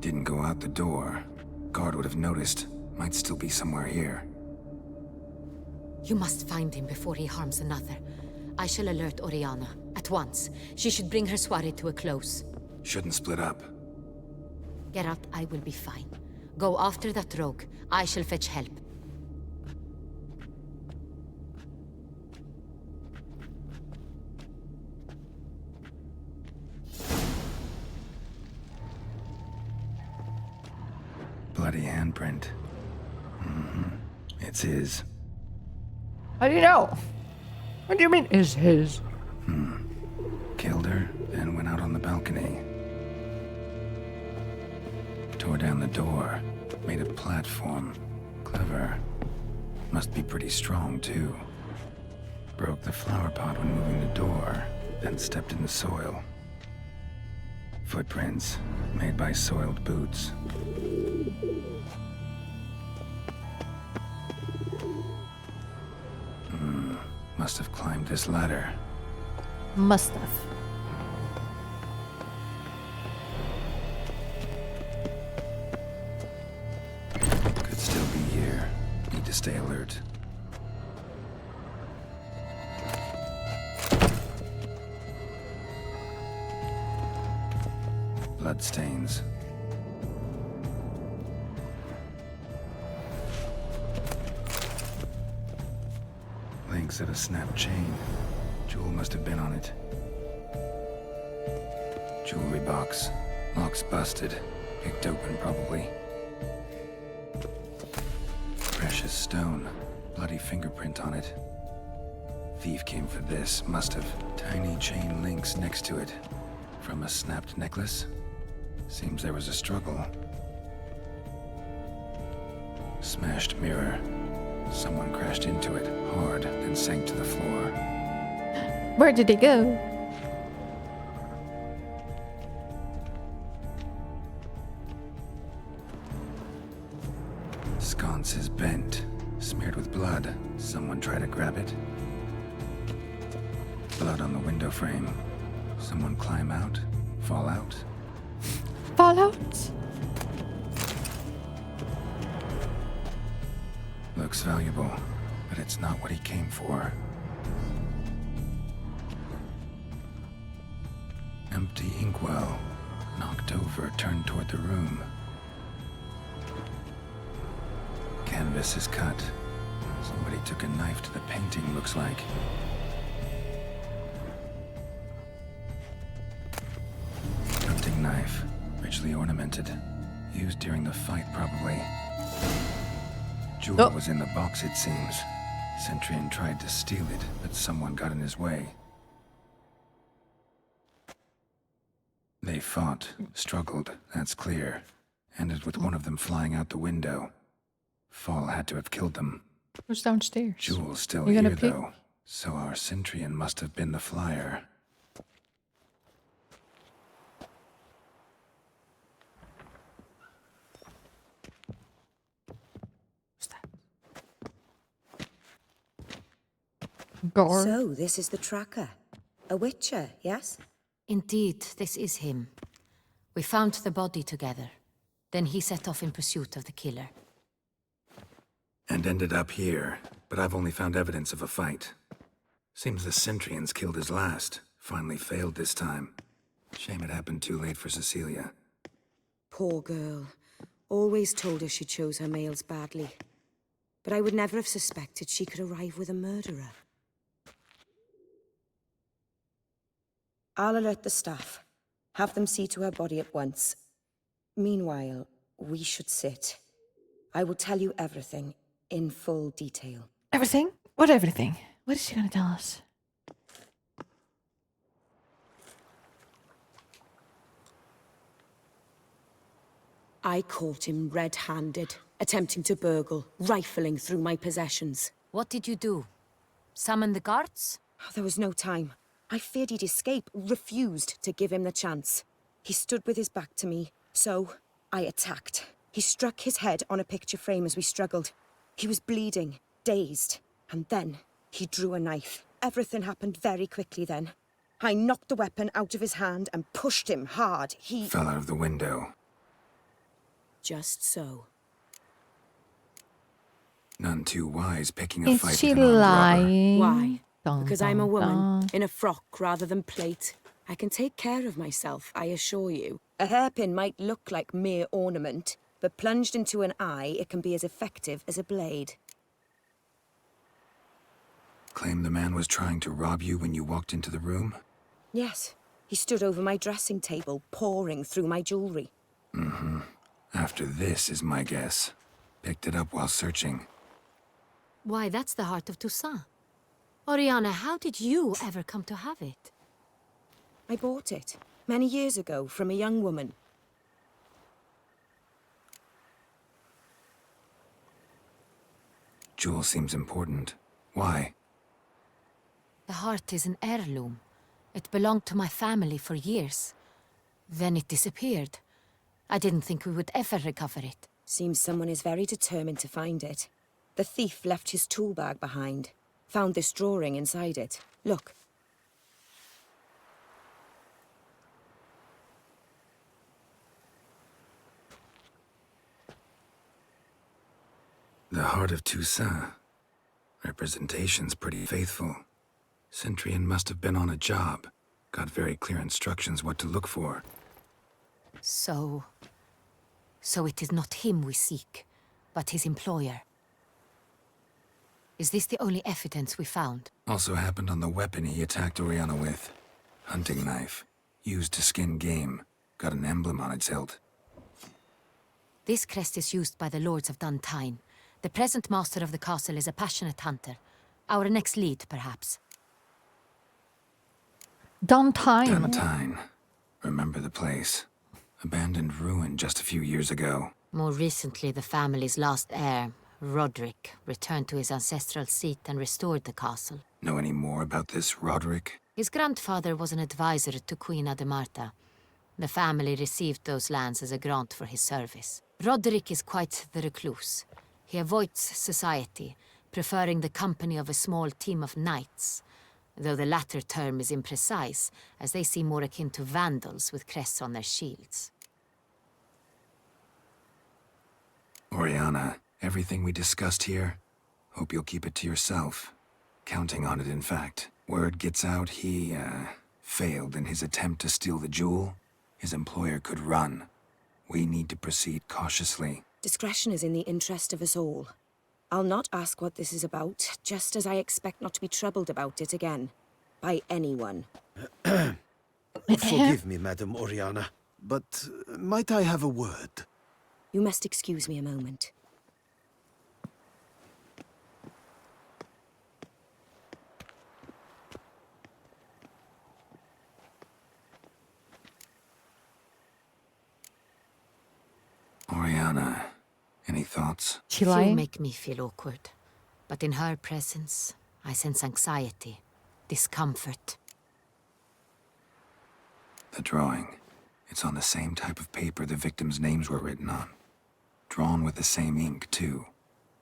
Didn't go out the door. Guard would have noticed. Might still be somewhere here. You must find him before he harms another. I shall alert Oriana at once. She should bring her soiree to a close. Shouldn't split up. Geralt, I will be fine. Go after that rogue. I shall fetch help. Bloody handprint. It's his. How do you know? What do you mean, is his? Killed her, then went out on the balcony. Tore down the door. Made a platform. Clever. Must be pretty strong, too. Broke the flower pot when moving the door, then stepped in the soil. Footprints, made by soiled boots. Must have climbed this ladder. Must have. Could still be here. Need to stay alert. Bloodstains. Links of a snapped chain. Jewel must have been on it. Jewelry box. Lock's busted. Picked open, probably. Precious stone. Bloody fingerprint on it. Thief came for this. Must have. Tiny chain links next to it. From a snapped necklace? Seems there was a struggle. Smashed mirror. Someone crashed into it hard, then sank to the floor. Where did he go? Sconce is bent, smeared with blood. Someone tried to grab it. Blood on the window frame. Someone climb out, fall out. Fallout? Looks valuable, but it's not what he came for. Empty inkwell. Knocked over, turned toward the room. Canvas is cut. Somebody took a knife to the painting, looks like. Hunting knife, richly ornamented. Used during the fight, probably. Jewel was in the box, it seems. Centurion tried to steal it, but someone got in his way. They fought, struggled, that's clear. Ended with one of them flying out the window. Fall had to have killed them. Who's downstairs? Jewel's still You here, gonna peek? though. So our Centurion must have been the flyer. Gore. So, this is the tracker. A witcher, yes? Indeed, this is him. We found the body together. Then he set off in pursuit of the killer. And ended up here, but I've only found evidence of a fight. Seems the Centurions killed his last. Finally failed this time. Shame it happened too late for Cecilia. Poor girl. Always told her she chose her males badly. But I would never have suspected she could arrive with a murderer. I'll alert the staff. Have them see to her body at once. Meanwhile, we should sit. I will tell you everything, in full detail. Everything? What everything? What is she gonna tell us? I caught him red-handed, attempting to burgle, rifling through my possessions. What did you do? Summon the guards? There was no time. I feared he'd escape, refused to give him the chance. He stood with his back to me, so I attacked. He struck his head on a picture frame as we struggled. He was bleeding, dazed, and then he drew a knife. Everything happened very quickly then. I knocked the weapon out of his hand and pushed him hard. He Fell out of the window. Just so. None too wise picking a Is fight she with an armed robber. lying? Why? Dun, Because I'm a dun, woman, dun. in a frock rather than plate. I can take care of myself, I assure you. A hairpin might look like mere ornament, but plunged into an eye, it can be as effective as a blade. Claim the man was trying to rob you when you walked into the room? Yes, he stood over my dressing table, pouring through my jewelry. Mm-hmm. After this is my guess. Picked it up while searching. Why, that's the heart of Toussaint. Oriana, how did you ever come to have it? I bought it, many years ago, from a young woman. Jewel seems important. Why? The heart is an heirloom. It belonged to my family for years. Then it disappeared. I didn't think we would ever recover it. Seems someone is very determined to find it. The thief left his tool bag behind. Found this drawing inside it. Look. The heart of Toussaint. Representation's pretty faithful. Centurion must have been on a job. Got very clear instructions what to look for. So it is not him we seek, but his employer. Is this the only evidence we found? Also happened on the weapon he attacked Oriana with. Hunting knife. Used to skin game. Got an emblem on its hilt. This crest is used by the lords of Duntine. The present master of the castle is a passionate hunter. Our next lead, perhaps. Duntine. Duntine. Remember the place. Abandoned ruin just a few years ago. More recently, the family's last heir, Roderick, returned to his ancestral seat and restored the castle. Know any more about this Roderick? His grandfather was an advisor to Queen Ademarta. The family received those lands as a grant for his service. Roderick is quite the recluse. He avoids society, preferring the company of a small team of knights, though the latter term is imprecise, as they seem more akin to vandals with crests on their shields. Oriana, everything we discussed here, hope you'll keep it to yourself. Counting on it, in fact. Word gets out he, failed in his attempt to steal the jewel. His employer could run. We need to proceed cautiously. Discretion is in the interest of us all. I'll not ask what this is about, just as I expect not to be troubled about it again. By anyone. Forgive me, Madam Oriana, but might I have a word? You must excuse me a moment. Oriana, any thoughts? She Few lying? make me feel awkward, but in her presence, I sense anxiety, discomfort. The drawing. It's on the same type of paper the victims' names were written on. Drawn with the same ink, too.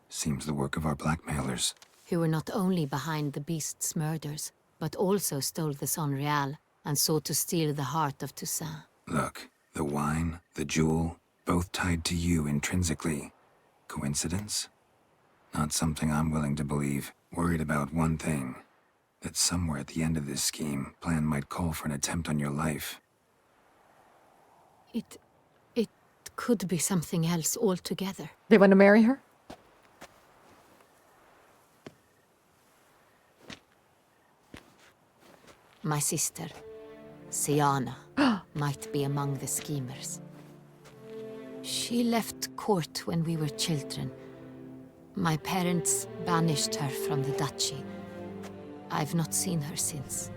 Seems the work of our blackmailers. Who were not only behind the beast's murders, but also stole the Sangreal and sought to steal the heart of Toussaint. Look, the wine, the jewel, both tied to you intrinsically. Coincidence? Not something I'm willing to believe. Worried about one thing. That somewhere at the end of this scheme, plan might call for an attempt on your life. It could be something else altogether. They want to marry her? My sister, Siana, might be among the schemers. She left court when we were children. My parents banished her from the duchy. I've not seen her since.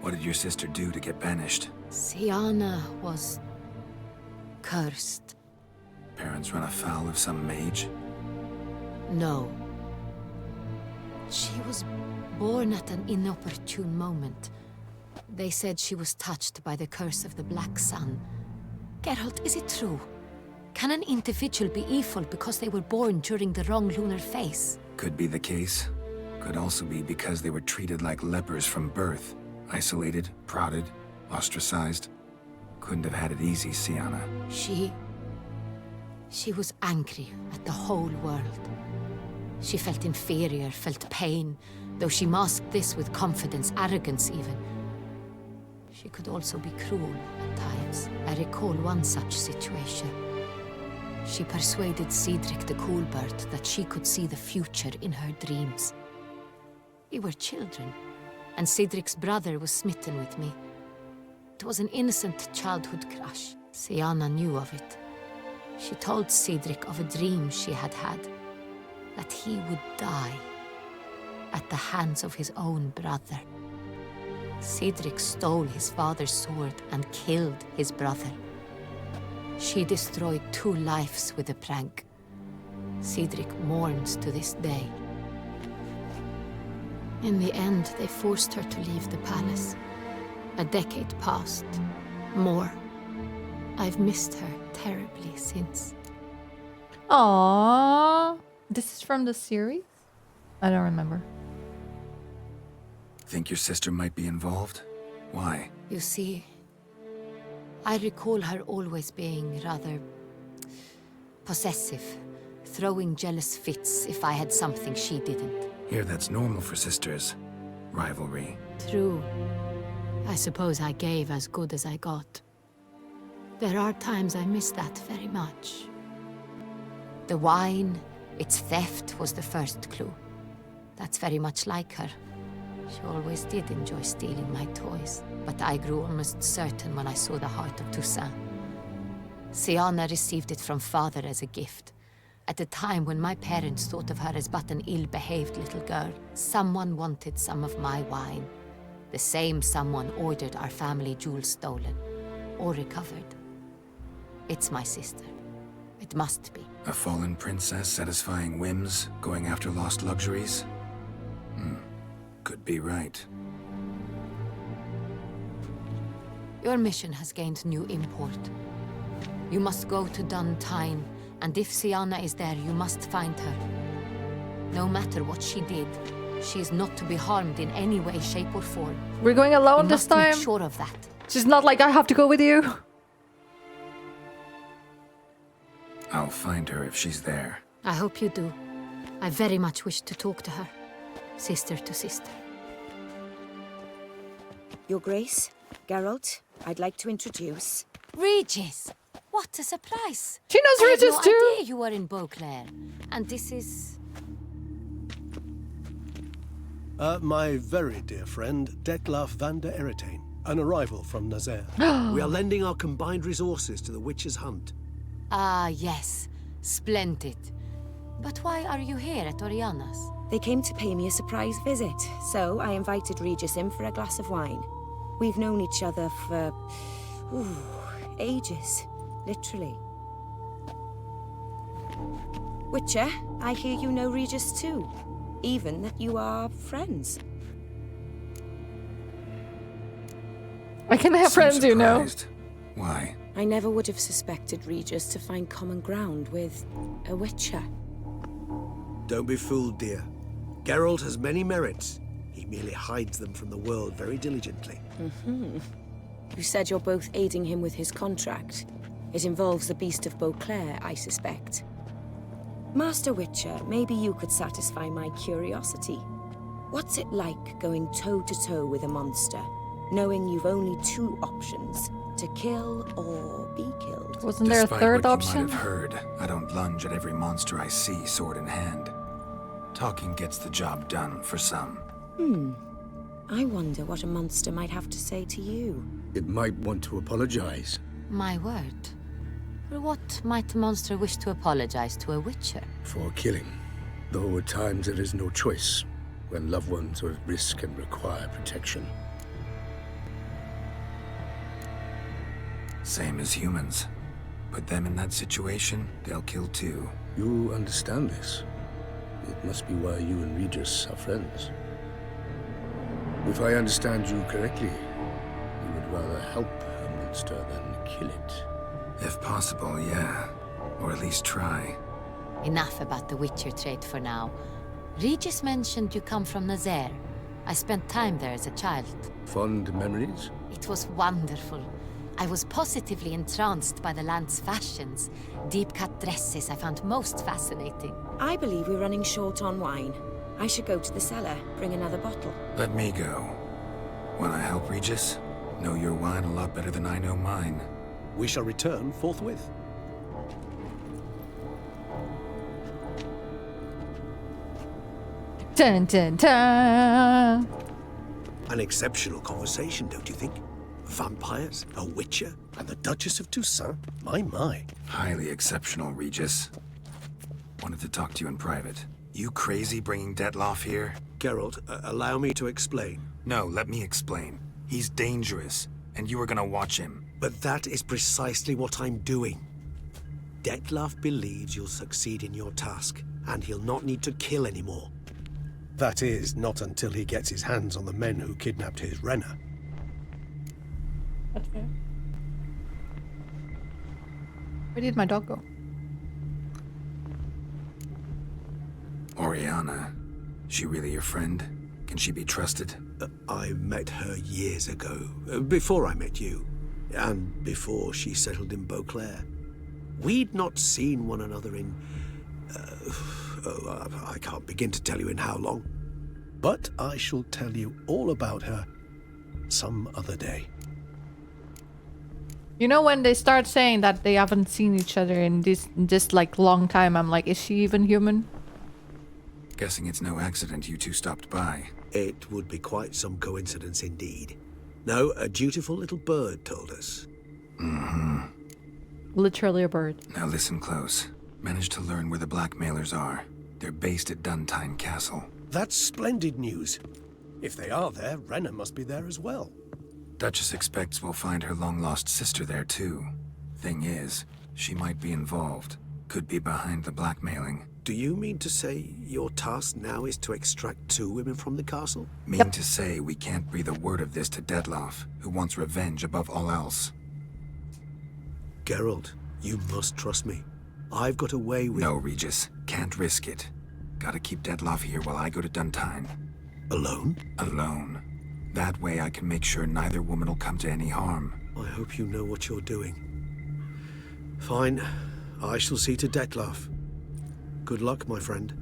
What did your sister do to get banished? Siana was cursed. Parents run afoul of some mage? No. She was born at an inopportune moment. They said she was touched by the curse of the Black Sun. Geralt, is it true? Can an individual be evil because they were born during the wrong lunar phase? Could be the case. Could also be because they were treated like lepers from birth. Isolated, prodded, ostracized. Couldn't have had it easy, Sienna. She was angry at the whole world. She felt inferior, felt pain, though she masked this with confidence, arrogance even. She could also be cruel at times. I recall one such situation. She persuaded Cedric the Coolbird that she could see the future in her dreams. We were children, and Cedric's brother was smitten with me. It was an innocent childhood crush. Sienna knew of it. She told Cedric of a dream she had had, that he would die at the hands of his own brother. Cedric stole his father's sword and killed his brother. She destroyed 2 lives with a prank. Cedric mourns to this day. In the end, they forced her to leave the palace. A decade passed. More. I've missed her terribly since. Aww. This is from the series? I don't remember. Think your sister might be involved? Why? You see, I recall her always being rather possessive, throwing jealous fits if I had something she didn't. Here, that's normal for sisters. Rivalry. True. I suppose I gave as good as I got. There are times I miss that very much. The wine, its theft was the first clue. That's very much like her. She always did enjoy stealing my toys, but I grew almost certain when I saw the heart of Toussaint. Sienna received it from father as a gift. At a time when my parents thought of her as but an ill-behaved little girl, someone wanted some of my wine. The same someone ordered our family jewels stolen, or recovered. It's my sister. It must be. A fallen princess satisfying whims, going after lost luxuries? Could be right. Your mission has gained new import. You must go to Duntine, and if Sienna is there, you must find her. No matter what she did, she is not to be harmed in any way, shape, or form. We're going alone this time? You must make sure of that. She's not like, I have to go with you. I'll find her if she's there. I hope you do. I very much wish to talk to her. Sister to sister. Your Grace, Geralt, I'd like to introduce... Regis! What a surprise! She knows Regis I had no too! idea you were in Beauclair. And this is... My very dear friend, Detlaf van der Eretain, an arrival from Nazaire. We are lending our combined resources to the Witch's Hunt. Ah, yes. Splendid. But why are you here at Oriana's? They came to pay me a surprise visit, so I invited Regis in for a glass of wine. We've known each other for... ages. Literally. Witcher, I hear you know Regis too. Even that you are friends. I can have friends, you know. Why? I never would have suspected Regis to find common ground with a Witcher. Don't be fooled, dear. Geralt has many merits. He merely hides them from the world very diligently. You said you're both aiding him with his contract. It involves the Beast of Beauclair, I suspect. Master Witcher, maybe you could satisfy my curiosity. What's it like going toe-to-toe with a monster, knowing you've only 2 options, to kill or be killed? Wasn't there a third option? You might have heard, I don't lunge at every monster I see, sword in hand. Talking gets the job done for some. I wonder what a monster might have to say to you. It might want to apologize. My word. For what might a monster wish to apologize to a witcher? For killing. Though at times there is no choice, when loved ones are at risk and require protection. Same as humans. Put them in that situation, they'll kill too. You understand this. It must be why you and Regis are friends. If I understand you correctly, you would rather help a monster than kill it. If possible, yeah. Or at least try. Enough about the witcher trade for now. Regis mentioned you come from Nazaire. I spent time there as a child. Fond memories? It was wonderful. I was positively entranced by the land's fashions. Deep-cut dresses I found most fascinating. I believe we're running short on wine. I should go to the cellar, bring another bottle. Let me go. Wanna help, Regis? Know your wine a lot better than I know mine. We shall return forthwith. Dun, dun, dun. An exceptional conversation, don't you think? Vampires, a witcher, and the Duchess of Toussaint? My. Highly exceptional, Regis. Wanted to talk to you in private. You crazy bringing Detloff here? Geralt, allow me to explain. No, let me explain. He's dangerous, and you are gonna watch him. But that is precisely what I'm doing. Detloff believes you'll succeed in your task, and he'll not need to kill anymore. That is, not until he gets his hands on the men who kidnapped his Renner. That's fair. Where did my dog go? Oriana. She really your friend? Can she be trusted? I met her years ago, before I met you, and before she settled in Beauclair. We'd not seen one another in... I can't begin to tell you in how long. But I shall tell you all about her some other day. You know, when they start saying that they haven't seen each other in this like long time, I'm like, is she even human? Guessing it's no accident you two stopped by. It would be quite some coincidence indeed. No, a dutiful little bird told us. Mm-hmm. Literally a bird. Now listen close. Managed to learn where the blackmailers are. They're based at Duntine Castle. That's splendid news. If they are there, Renner must be there as well. Duchess expects we'll find her long-lost sister there too. Thing is, she might be involved. Could be behind the blackmailing. Do you mean to say your task now is to extract 2 women from the castle? Mean to say we can't breathe a word of this to Detloff, who wants revenge above all else. Geralt, you must trust me. I've got a way with... No, Regis. Can't risk it. Gotta keep Detloff here while I go to Duntine. Alone? Alone. That way I can make sure neither woman will come to any harm. I hope you know what you're doing. Fine. I shall see to Detloff. Good luck, my friend.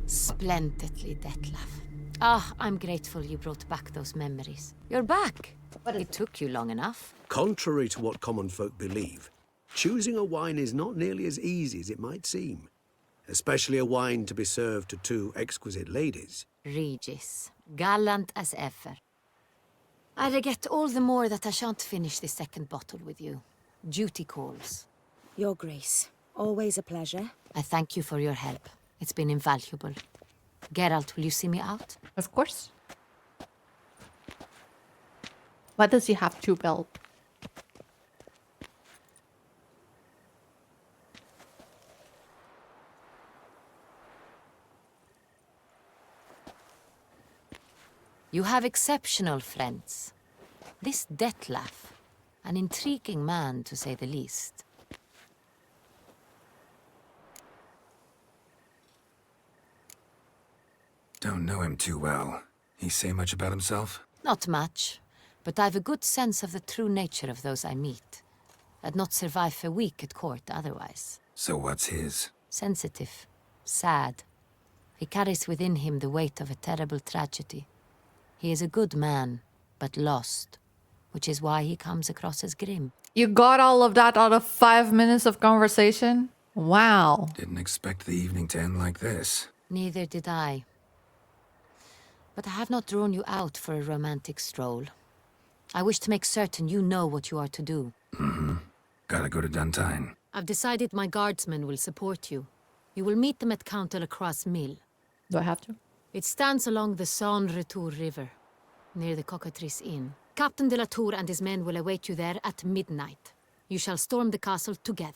Splendidly, Detloff. Ah, I'm grateful you brought back those memories. You're back. It took you long enough. Contrary to what common folk believe, choosing a wine is not nearly as easy as it might seem. Especially a wine to be served to 2 exquisite ladies. Regis, gallant as ever. I regret all the more that I shan't finish the second bottle with you. Duty calls. Your Grace, always a pleasure. I thank you for your help. It's been invaluable. Geralt, will you see me out? Of course. Why does he have 2 belts? You have exceptional friends. This Detloff, an intriguing man to say the least. Don't know him too well. He say much about himself? Not much, but I've a good sense of the true nature of those I meet. I'd not survive a week at court otherwise. So what's his? Sensitive, sad. He carries within him the weight of a terrible tragedy. He is a good man, but lost, which is why he comes across as grim. You got all of that out of 5 minutes of conversation? Wow. Didn't expect the evening to end like this. Neither did I. But I have not drawn you out for a romantic stroll. I wish to make certain you know what you are to do. Mm-hmm. Gotta go to Duntine. I've decided my guardsmen will support you. You will meet them at Count Delacroix's mill. Do I have to? It stands along the Saône-Retour River, near the Cockatrice Inn. Captain de la Tour and his men will await you there at midnight. You shall storm the castle together.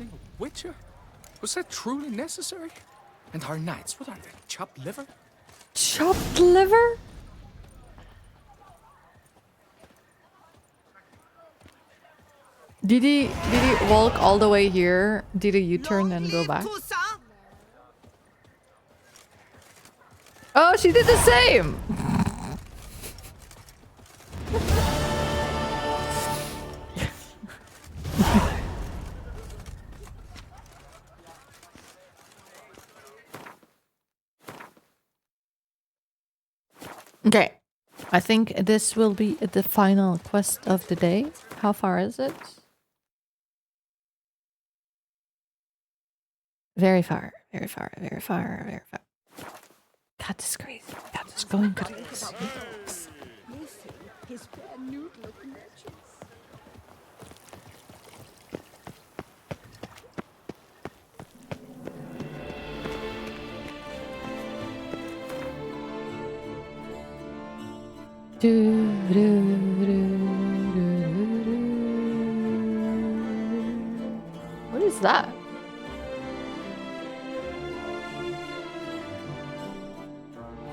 Suddenly a witcher? Was that truly necessary? And our knights, what are they? Chopped liver? Chopped liver? Did he walk all the way here? Did he U-turn and go back? Oh, she did the same! Okay, I think this will be the final quest of the day. How far is it? Very far, very far, very far, very far. God, this is crazy. God, this is going crazy. What is that?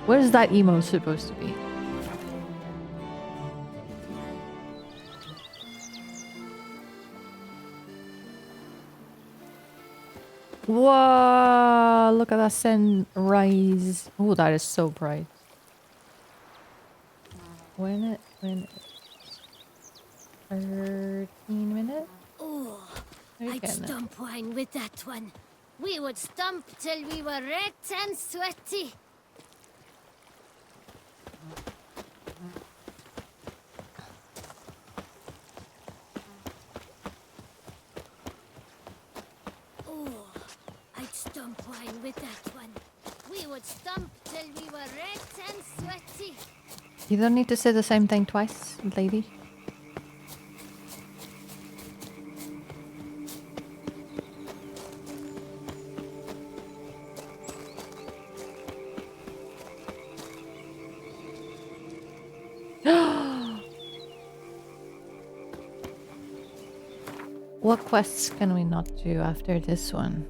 What is that emo supposed to be? Whoa, look at that sunrise. Oh, that is so bright. When it 13 minutes? Oh, I'd I'd stump wine with that one. We would stump till we were red and sweaty. Oh, I'd stump wine with that one. We would stump till we were red and sweaty. You don't need to say the same thing twice, lady. What quests can we not do after this one?